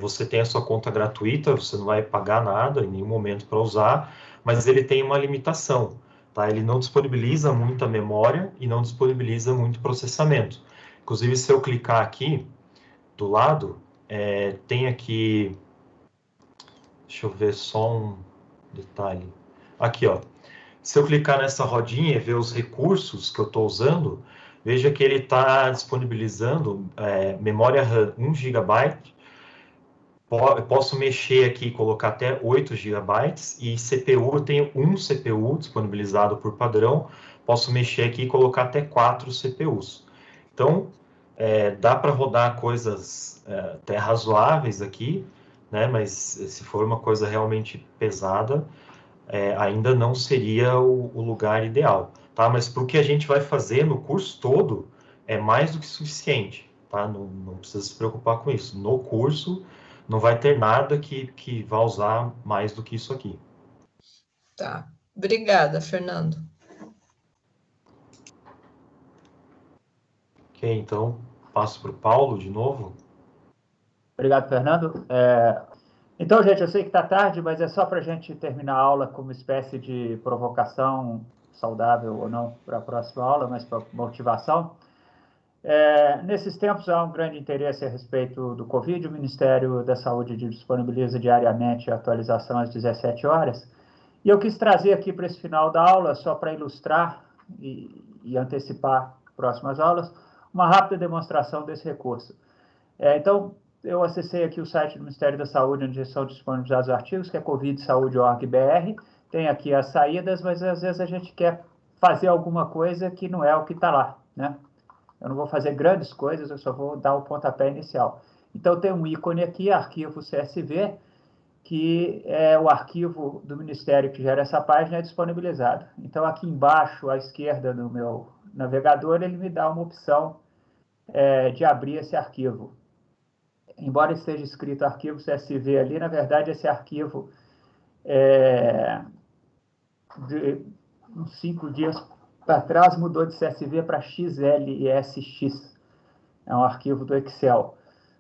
você tem a sua conta gratuita, você não vai pagar nada em nenhum momento para usar, mas ele tem uma limitação, tá? Ele não disponibiliza muita memória e não disponibiliza muito processamento. Inclusive, se eu clicar aqui do lado, tem aqui, deixa eu ver só um detalhe. Aqui, ó. Se eu clicar nessa rodinha e ver os recursos que eu estou usando, veja que ele está disponibilizando memória RAM 1 GB. Eu posso mexer aqui e colocar até 8 GB. E CPU, eu tenho um CPU disponibilizado por padrão. Posso mexer aqui e colocar até 4 CPUs. Então, dá para rodar coisas até razoáveis aqui, né? Mas se for uma coisa realmente pesada, ainda não seria o lugar ideal, tá? Mas para o que a gente vai fazer no curso todo, é mais do que suficiente, tá? Não precisa se preocupar com isso. No curso, não vai ter nada que vá usar mais do que isso aqui. Tá. Obrigada, Fernando. Ok, então passo para o Paulo de novo. Obrigado, Fernando. Então, gente, eu sei que está tarde, mas é só para a gente terminar a aula com uma espécie de provocação, saudável ou não, para a próxima aula, mas para motivação. Nesses tempos há um grande interesse a respeito do Covid. O Ministério da Saúde disponibiliza diariamente a atualização às 17 horas. E eu quis trazer aqui para esse final da aula, só para ilustrar e antecipar próximas aulas, uma rápida demonstração desse recurso. Então, eu acessei aqui o site do Ministério da Saúde, onde são disponibilizados os artigos, que é covidsaude.org.br. Tem aqui as saídas, mas às vezes a gente quer fazer alguma coisa que não é o que está lá, né? Eu não vou fazer grandes coisas, eu só vou dar o pontapé inicial. Então, tem um ícone aqui, arquivo CSV, que é o arquivo do Ministério que gera essa página, é disponibilizado. Então, aqui embaixo, à esquerda do meu navegador, ele me dá uma opção de abrir esse arquivo. Embora esteja escrito arquivo CSV ali, na verdade, esse arquivo, de uns 5 dias para trás, mudou de CSV para XLSX. É um arquivo do Excel.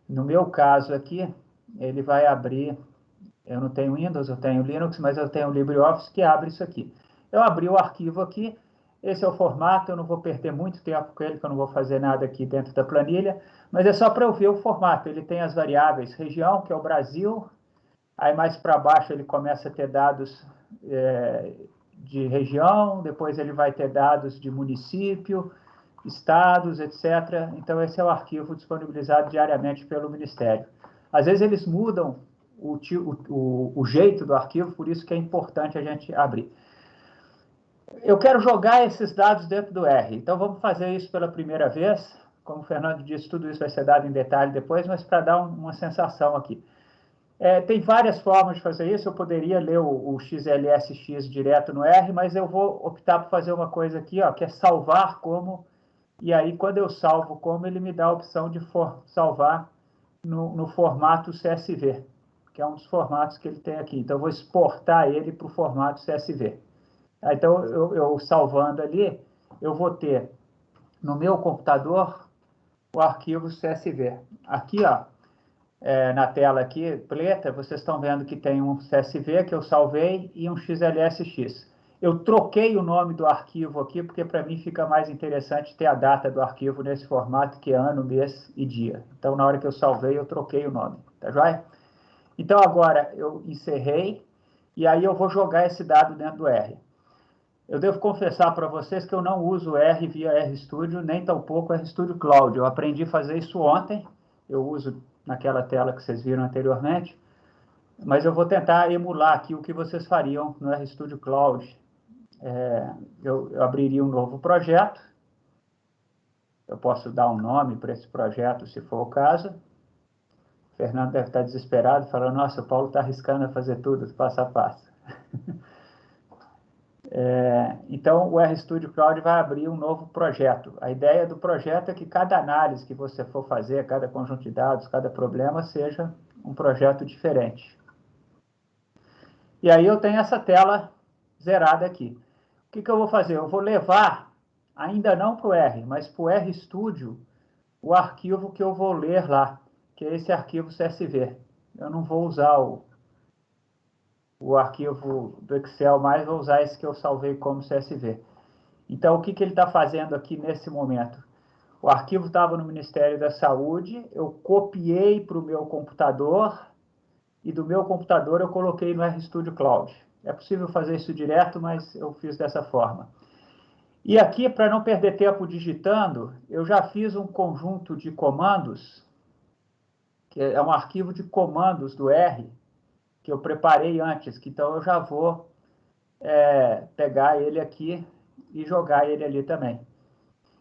No meu caso aqui, ele vai abrir, eu não tenho Windows, eu tenho Linux, mas eu tenho LibreOffice que abre isso aqui. Eu abri o arquivo aqui, esse é o formato, eu não vou perder muito tempo com ele, porque eu não vou fazer nada aqui dentro da planilha, mas é só para eu ver o formato. Ele tem as variáveis região, que é o Brasil, Aí mais para baixo ele começa a ter dados de região, depois ele vai ter dados de município, estados, etc. Então esse é o arquivo disponibilizado diariamente pelo Ministério. Às vezes eles mudam o jeito do arquivo, por isso que é importante a gente abrir. Eu quero jogar esses dados dentro do R, então vamos fazer isso pela primeira vez. Como o Fernando disse, tudo isso vai ser dado em detalhe depois, mas para dar uma sensação aqui. Tem várias formas de fazer isso, eu poderia ler o XLSX direto no R, mas eu vou optar por fazer uma coisa aqui, ó, que é salvar como, e aí quando eu salvo como, ele me dá a opção de salvar no formato CSV, que é um dos formatos que ele tem aqui. Então eu vou exportar ele para o formato CSV. Então, eu salvando ali, eu vou ter no meu computador o arquivo CSV. Aqui, ó, na tela aqui, preta, vocês estão vendo que tem um CSV que eu salvei e um XLSX. Eu troquei o nome do arquivo aqui, porque para mim fica mais interessante ter a data do arquivo nesse formato, que é ano, mês e dia. Então, na hora que eu salvei, eu troquei o nome, tá joia? Então, agora eu encerrei, e aí eu vou jogar esse dado dentro do R. Eu devo confessar para vocês que eu não uso R via RStudio, nem tampouco RStudio Cloud. Eu aprendi a fazer isso ontem, eu uso naquela tela que vocês viram anteriormente, mas eu vou tentar emular aqui o que vocês fariam no RStudio Cloud. Eu abriria um novo projeto, eu posso dar um nome para esse projeto, se for o caso. O Fernando deve estar desesperado, falando, nossa, o Paulo está arriscando a fazer tudo, passo a passo. Então, o RStudio Cloud vai abrir um novo projeto. A ideia do projeto é que cada análise que você for fazer, cada conjunto de dados, cada problema, seja um projeto diferente. E aí eu tenho essa tela zerada aqui. O que eu vou fazer? Eu vou levar, ainda não para o R, mas para o RStudio, o arquivo que eu vou ler lá, que é esse arquivo CSV. Eu não vou usar o arquivo do Excel mais, vou usar esse que eu salvei como CSV. Então, o que ele está fazendo aqui nesse momento? O arquivo estava no Ministério da Saúde, eu copiei para o meu computador, e do meu computador eu coloquei no RStudio Cloud. É possível fazer isso direto, mas eu fiz dessa forma. E aqui, para não perder tempo digitando, eu já fiz um conjunto de comandos, que é um arquivo de comandos do R, que eu preparei antes, que então eu já vou pegar ele aqui e jogar ele ali também.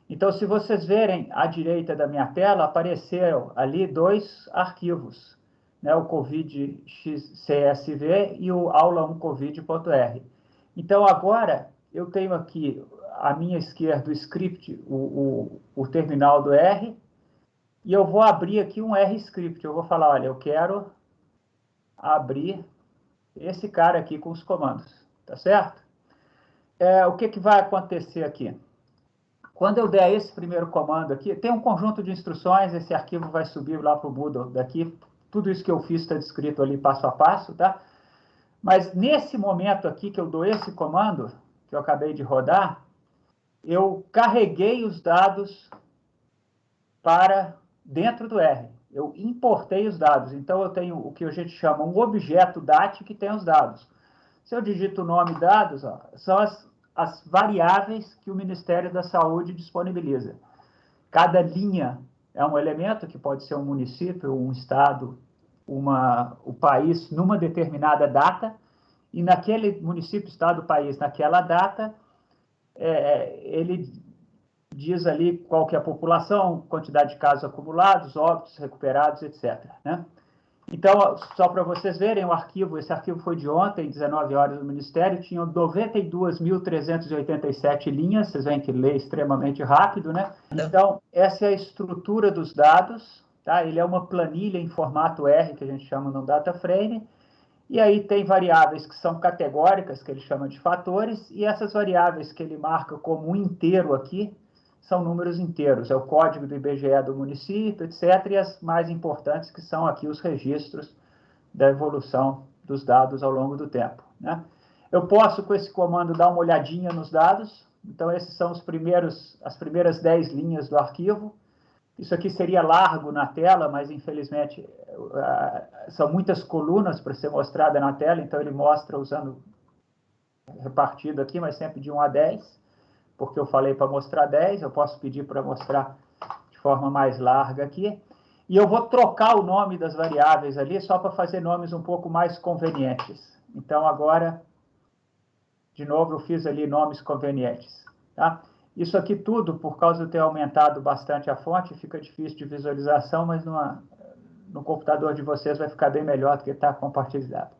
Então, se vocês verem à direita da minha tela, apareceram ali dois arquivos, né? O COVID-CSV e o aula1covid.r. Então, agora, eu tenho aqui à minha esquerda o script, o terminal do R, e eu vou abrir aqui um R-script. Eu vou falar, olha, eu quero abrir esse cara aqui com os comandos, tá certo? O que vai acontecer aqui? Quando eu der esse primeiro comando aqui, tem um conjunto de instruções, esse arquivo vai subir lá para o Moodle daqui, tudo isso que eu fiz está descrito ali passo a passo, tá? Mas nesse momento aqui que eu dou esse comando, que eu acabei de rodar, eu carreguei os dados para dentro do R. Eu importei os dados, então eu tenho o que a gente chama um objeto DAT que tem os dados. Se eu digito o nome dados, ó, são as variáveis que o Ministério da Saúde disponibiliza. Cada linha é um elemento, que pode ser um município, um estado, o país, numa determinada data, e naquele município, estado, país, naquela data, ele diz ali qual que é a população, quantidade de casos acumulados, óbitos, recuperados, etc., né? Então, só para vocês verem, esse arquivo foi de ontem, 19 horas no Ministério, tinha 92.387 linhas, vocês veem que lê extremamente rápido, né? Então, essa é a estrutura dos dados, tá? Ele é uma planilha em formato R, que a gente chama no data frame, e aí tem variáveis que são categóricas, que ele chama de fatores, e essas variáveis que ele marca como um inteiro aqui, são números inteiros, é o código do IBGE do município, etc., e as mais importantes que são aqui os registros da evolução dos dados ao longo do tempo, né? Eu posso, com esse comando, dar uma olhadinha nos dados, então esses são as primeiras 10 linhas do arquivo, Isso aqui seria largo na tela, mas infelizmente são muitas colunas para ser mostrada na tela, então ele mostra usando repartido aqui, mas sempre de 1 a 10, porque eu falei para mostrar 10, eu posso pedir para mostrar de forma mais larga aqui. E eu vou trocar o nome das variáveis ali, só para fazer nomes um pouco mais convenientes. Então, agora, de novo, eu fiz ali nomes convenientes. Tá? Isso aqui tudo, por causa de ter aumentado bastante a fonte, fica difícil de visualização, mas no computador de vocês vai ficar bem melhor do que está compartilhado.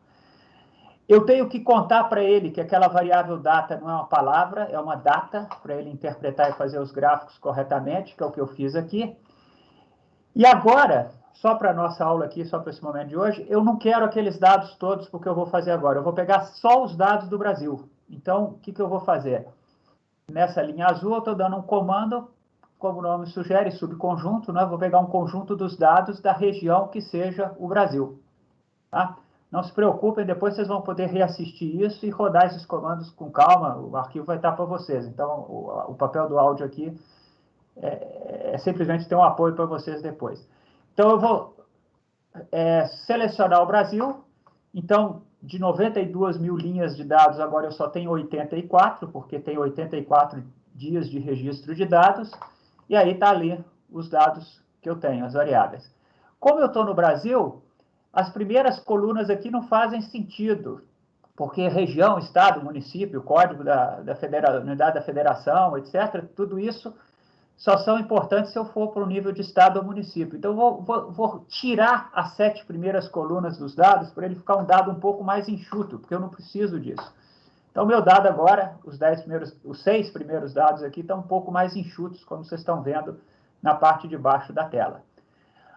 Eu tenho que contar para ele que aquela variável data não é uma palavra, é uma data, para ele interpretar e fazer os gráficos corretamente, que é o que eu fiz aqui. E agora, só para a nossa aula aqui, só para esse momento de hoje, eu não quero aqueles dados todos, porque eu vou fazer agora. Eu vou pegar só os dados do Brasil. Então, o que eu vou fazer? Nessa linha azul, eu estou dando um comando, como o nome sugere, subconjunto, né? Vou pegar um conjunto dos dados da região que seja o Brasil. Tá? Não se preocupem, depois vocês vão poder reassistir isso e rodar esses comandos com calma. O arquivo vai estar para vocês. Então, o papel do áudio aqui é simplesmente ter um apoio para vocês depois. Então, eu vou selecionar o Brasil. Então, de 92 mil linhas de dados, agora eu só tenho 84, porque tem 84 dias de registro de dados. E aí está ali os dados que eu tenho, as variáveis. Como eu estou no Brasil, as primeiras colunas aqui não fazem sentido, porque região, estado, município, código da unidade da federação, etc., tudo isso só são importantes se eu for para o nível de estado ou município. Então, vou tirar as 7 primeiras colunas dos dados para ele ficar um dado um pouco mais enxuto, porque eu não preciso disso. Então, meu dado agora, os 6 primeiros dados aqui estão um pouco mais enxutos, como vocês estão vendo na parte de baixo da tela.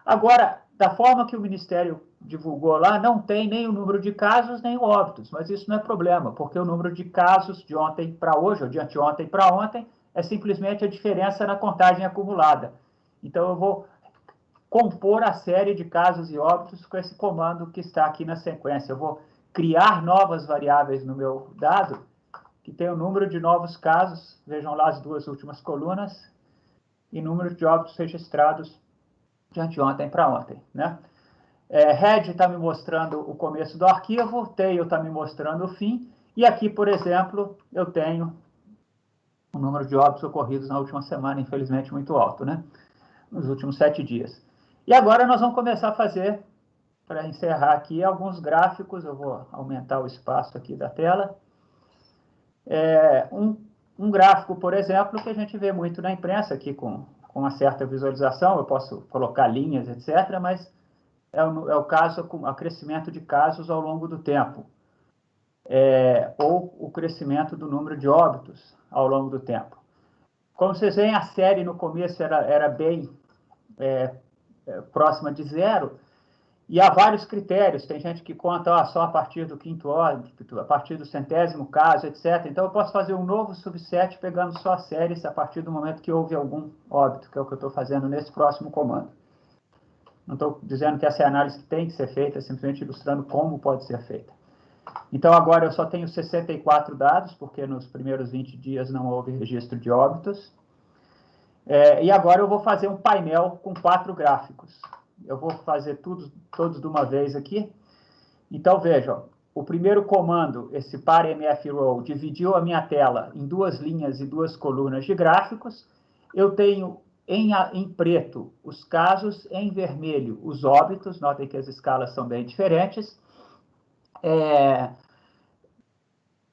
Agora, da forma que o Ministério divulgou lá, não tem nem o número de casos, nem o óbitos, mas isso não é problema, porque o número de casos de ontem para hoje, ou de anteontem para ontem, é simplesmente a diferença na contagem acumulada. Então, eu vou compor a série de casos e óbitos com esse comando que está aqui na sequência. Eu vou criar novas variáveis no meu dado, que tem o número de novos casos, vejam lá as 2 últimas colunas, e número de óbitos registrados de anteontem para ontem, né? Head está me mostrando o começo do arquivo, tail está me mostrando o fim, e aqui, por exemplo, eu tenho o número de óbitos ocorridos na última semana, infelizmente muito alto, né? Nos últimos 7 dias. E agora nós vamos começar a fazer, para encerrar aqui, alguns gráficos. Eu vou aumentar o espaço aqui da tela. Um gráfico, por exemplo, que a gente vê muito na imprensa, aqui com uma certa visualização, eu posso colocar linhas, etc., mas é o caso, o crescimento de casos ao longo do tempo, ou o crescimento do número de óbitos ao longo do tempo. Como vocês veem, a série no começo era bem próxima de 0, e há vários critérios. Tem gente que conta só a partir do 5º óbito, a partir do 100º caso, etc. Então, eu posso fazer um novo subset pegando só as séries a partir do momento que houve algum óbito, que é o que eu estou fazendo nesse próximo comando. Não estou dizendo que essa é a análise que tem que ser feita, simplesmente ilustrando como pode ser feita. Então, agora eu só tenho 64 dados, porque nos primeiros 20 dias não houve registro de óbitos. E agora eu vou fazer um painel com 4 gráficos. Eu vou fazer todos de uma vez aqui. Então, vejam, o primeiro comando, esse par-mfrow, dividiu a minha tela em 2 linhas e 2 colunas de gráficos. Eu tenho em preto os casos, em vermelho os óbitos. Notem que as escalas são bem diferentes.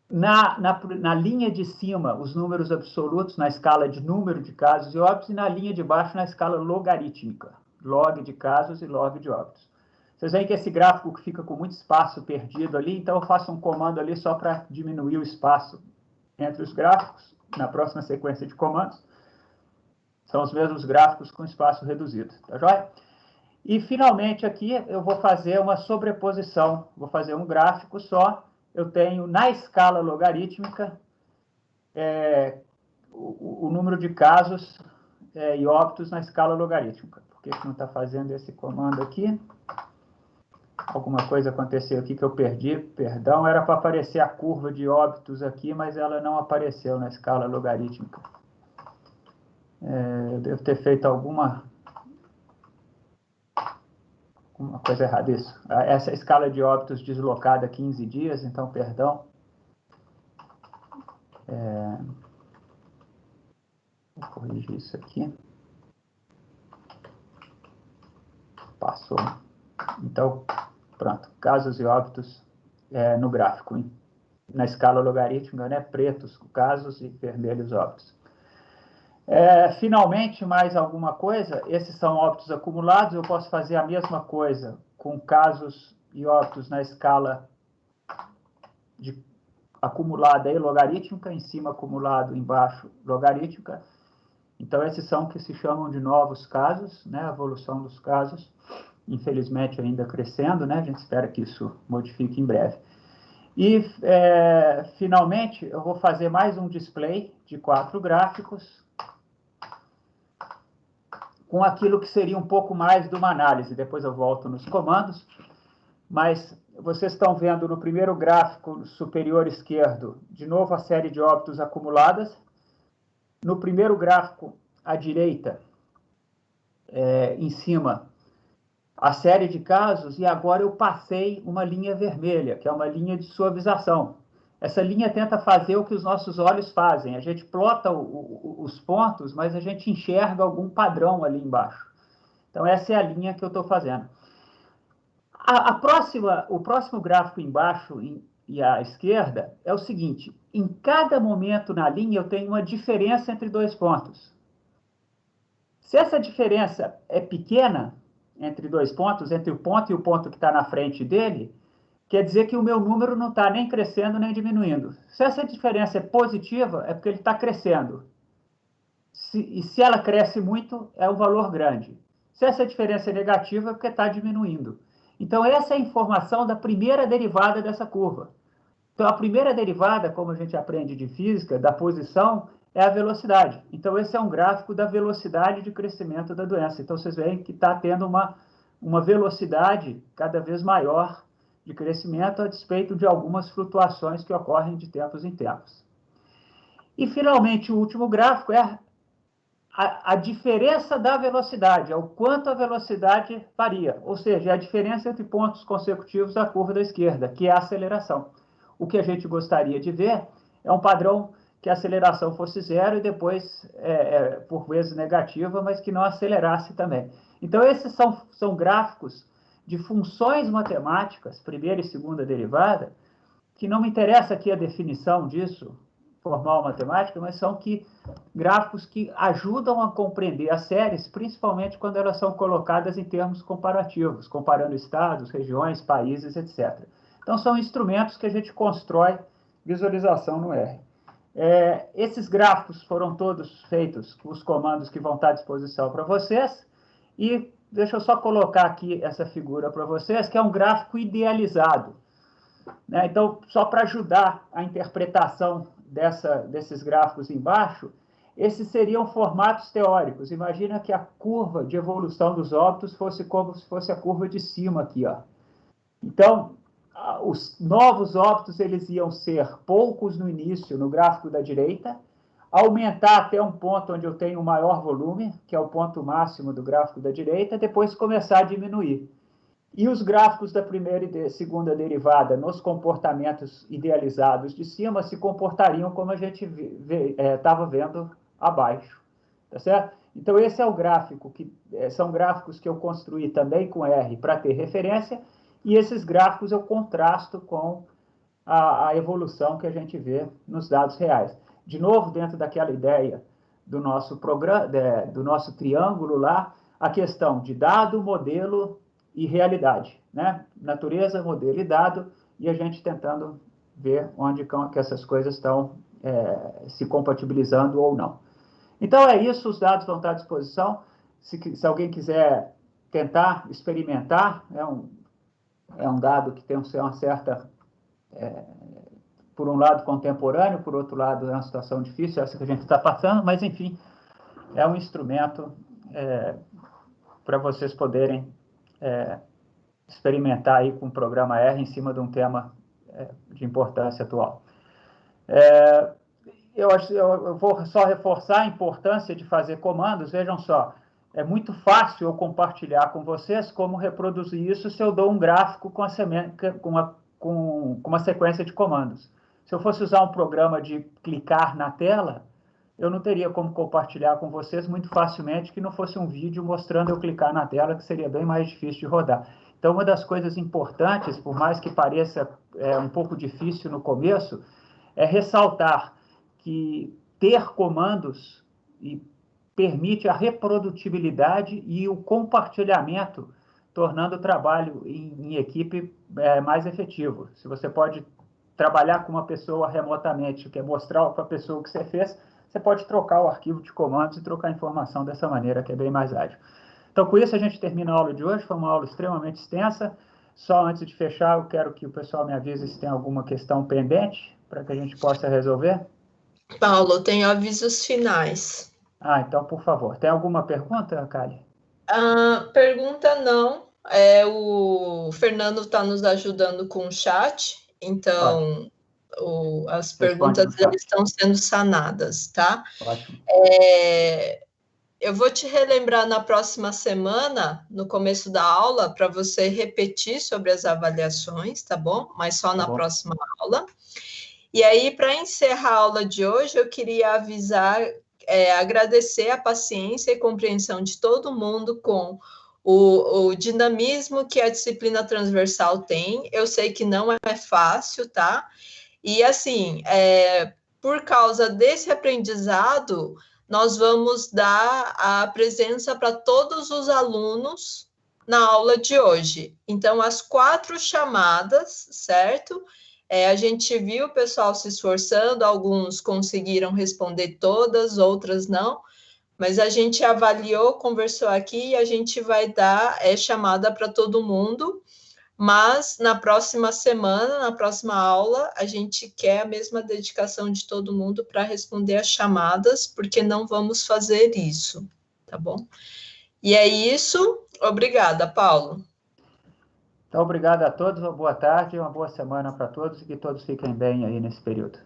Na linha de cima, os números absolutos na escala de número de casos e óbitos, e na linha de baixo, na escala logarítmica, log de casos e log de óbitos. Vocês veem que esse gráfico fica com muito espaço perdido ali, então eu faço um comando ali só para diminuir o espaço entre os gráficos, na próxima sequência de comandos. São os mesmos gráficos com espaço reduzido, tá joia? E, finalmente, aqui eu vou fazer uma sobreposição, vou fazer um gráfico só. Eu tenho, na escala logarítmica, o número de casos e óbitos na escala logarítmica. Por que não está fazendo esse comando aqui? Alguma coisa aconteceu aqui que eu perdi, perdão. Era para aparecer a curva de óbitos aqui, mas ela não apareceu na escala logarítmica. Eu devo ter feito alguma uma coisa errada, isso. Essa escala de óbitos deslocada 15 dias, então, perdão. Vou corrigir isso aqui. Passou. Então, pronto. Casos e óbitos no gráfico, hein? Na escala logarítmica, né? Pretos casos e vermelhos óbitos. Finalmente, mais alguma coisa? Esses são óbitos acumulados. Eu posso fazer a mesma coisa com casos e óbitos na escala acumulada e logarítmica, em cima acumulado, embaixo logarítmica. Então, esses são que se chamam de novos casos, né? A evolução dos casos, infelizmente ainda crescendo, né? A gente espera que isso modifique em breve. E, finalmente, eu vou fazer mais um display de 4 gráficos com aquilo que seria um pouco mais de uma análise. Depois eu volto nos comandos, mas vocês estão vendo no primeiro gráfico superior esquerdo, de novo a série de óbitos acumuladas. No primeiro gráfico à direita, em cima, a série de casos, e agora eu passei uma linha vermelha, que é uma linha de suavização. Essa linha tenta fazer o que os nossos olhos fazem. A gente plota os pontos, mas a gente enxerga algum padrão ali embaixo. Então, essa é a linha que eu estou fazendo. O próximo gráfico embaixo e à esquerda é o seguinte: em cada momento na linha eu tenho uma diferença entre 2 pontos. Se essa diferença é pequena entre 2 pontos, entre o ponto e o ponto que está na frente dele, quer dizer que o meu número não está nem crescendo nem diminuindo. Se essa diferença é positiva, é porque ele está crescendo. E se ela cresce muito, é um valor grande. Se essa diferença é negativa, é porque está diminuindo. Então, essa é a informação da primeira derivada dessa curva. Então, a primeira derivada, como a gente aprende de física, da posição, é a velocidade. Então, esse é um gráfico da velocidade de crescimento da doença. Então, vocês veem que está tendo uma velocidade cada vez maior de crescimento, a despeito de algumas flutuações que ocorrem de tempos em tempos. E, finalmente, o último gráfico é a diferença da velocidade, é o quanto a velocidade varia, ou seja, é a diferença entre pontos consecutivos da curva da esquerda, que é a aceleração. O que a gente gostaria de ver é um padrão que a aceleração fosse zero e depois, por vezes, negativa, mas que não acelerasse também. Então, esses são gráficos de funções matemáticas, primeira e segunda derivada, que não me interessa aqui a definição disso, formal matemática, mas são gráficos que ajudam a compreender as séries, principalmente quando elas são colocadas em termos comparativos, comparando estados, regiões, países, etc. Então, são instrumentos que a gente constrói visualização no R. Esses gráficos foram todos feitos com os comandos que vão estar à disposição para vocês, e deixa eu só colocar aqui essa figura para vocês, que é um gráfico idealizado. Então, só para ajudar a interpretação desses gráficos embaixo, esses seriam formatos teóricos. Imagina que a curva de evolução dos óbitos fosse como se fosse a curva de cima aqui, ó. Então, os novos óbitos eles iam ser poucos no início, no gráfico da direita, aumentar até um ponto onde eu tenho um maior volume, que é o ponto máximo do gráfico da direita, depois começar a diminuir. E os gráficos da primeira e segunda derivada, nos comportamentos idealizados de cima, se comportariam como a gente estava vendo abaixo. Tá certo? Então, esse é o gráfico, são gráficos que eu construí também com R para ter referência, e esses gráficos eu contrasto com a evolução que a gente vê nos dados reais. De novo, dentro daquela ideia do nosso programa, do nosso triângulo lá, a questão de dado, modelo e realidade, né? Natureza, modelo e dado, e a gente tentando ver onde que essas coisas estão se compatibilizando ou não. Então, é isso, os dados vão estar à disposição. Se alguém quiser tentar experimentar, é um dado que tem uma certa, por um lado, contemporâneo, por outro lado, é uma situação difícil, essa que a gente está passando, mas, enfim, é um instrumento para vocês poderem experimentar aí com o programa R em cima de um tema de importância atual. Eu vou só reforçar a importância de fazer comandos. Vejam só, é muito fácil eu compartilhar com vocês como reproduzir isso se eu dou um gráfico com uma sequência de comandos. Se eu fosse usar um programa de clicar na tela, eu não teria como compartilhar com vocês muito facilmente que não fosse um vídeo mostrando eu clicar na tela, que seria bem mais difícil de rodar. Então, uma das coisas importantes, por mais que pareça um pouco difícil no começo, é ressaltar que ter comandos permite a reprodutibilidade e o compartilhamento, tornando o trabalho em equipe mais efetivo. Se você pode trabalhar com uma pessoa remotamente, quer mostrar para a pessoa o que você fez, você pode trocar o arquivo de comandos e trocar informação dessa maneira, que é bem mais ágil. Então, com isso, a gente termina a aula de hoje. Foi uma aula extremamente extensa. Só antes de fechar, eu quero que o pessoal me avise se tem alguma questão pendente, para que a gente possa resolver. Paulo, tenho avisos finais. Então, por favor. Tem alguma pergunta, Kali? Pergunta não. O Fernando está nos ajudando com o chat, então as perguntas já estão sendo sanadas, tá? Ótimo. Eu vou te relembrar na próxima semana, no começo da aula, para você repetir sobre as avaliações, tá bom? Mas só na próxima aula. E aí, para encerrar a aula de hoje, eu queria agradecer a paciência e compreensão de todo mundo com o dinamismo que a disciplina transversal tem. Eu sei que não é fácil, tá? E, assim, por causa desse aprendizado, nós vamos dar a presença para todos os alunos na aula de hoje. Então, as 4 chamadas, certo? A gente viu o pessoal se esforçando, alguns conseguiram responder todas, outras não, mas a gente avaliou, conversou aqui e a gente vai dar chamada para todo mundo, mas na próxima semana, na próxima aula, a gente quer a mesma dedicação de todo mundo para responder as chamadas, porque não vamos fazer isso, tá bom? E é isso. Obrigada, Paulo. Então, obrigado a todos, uma boa tarde, uma boa semana para todos e que todos fiquem bem aí nesse período.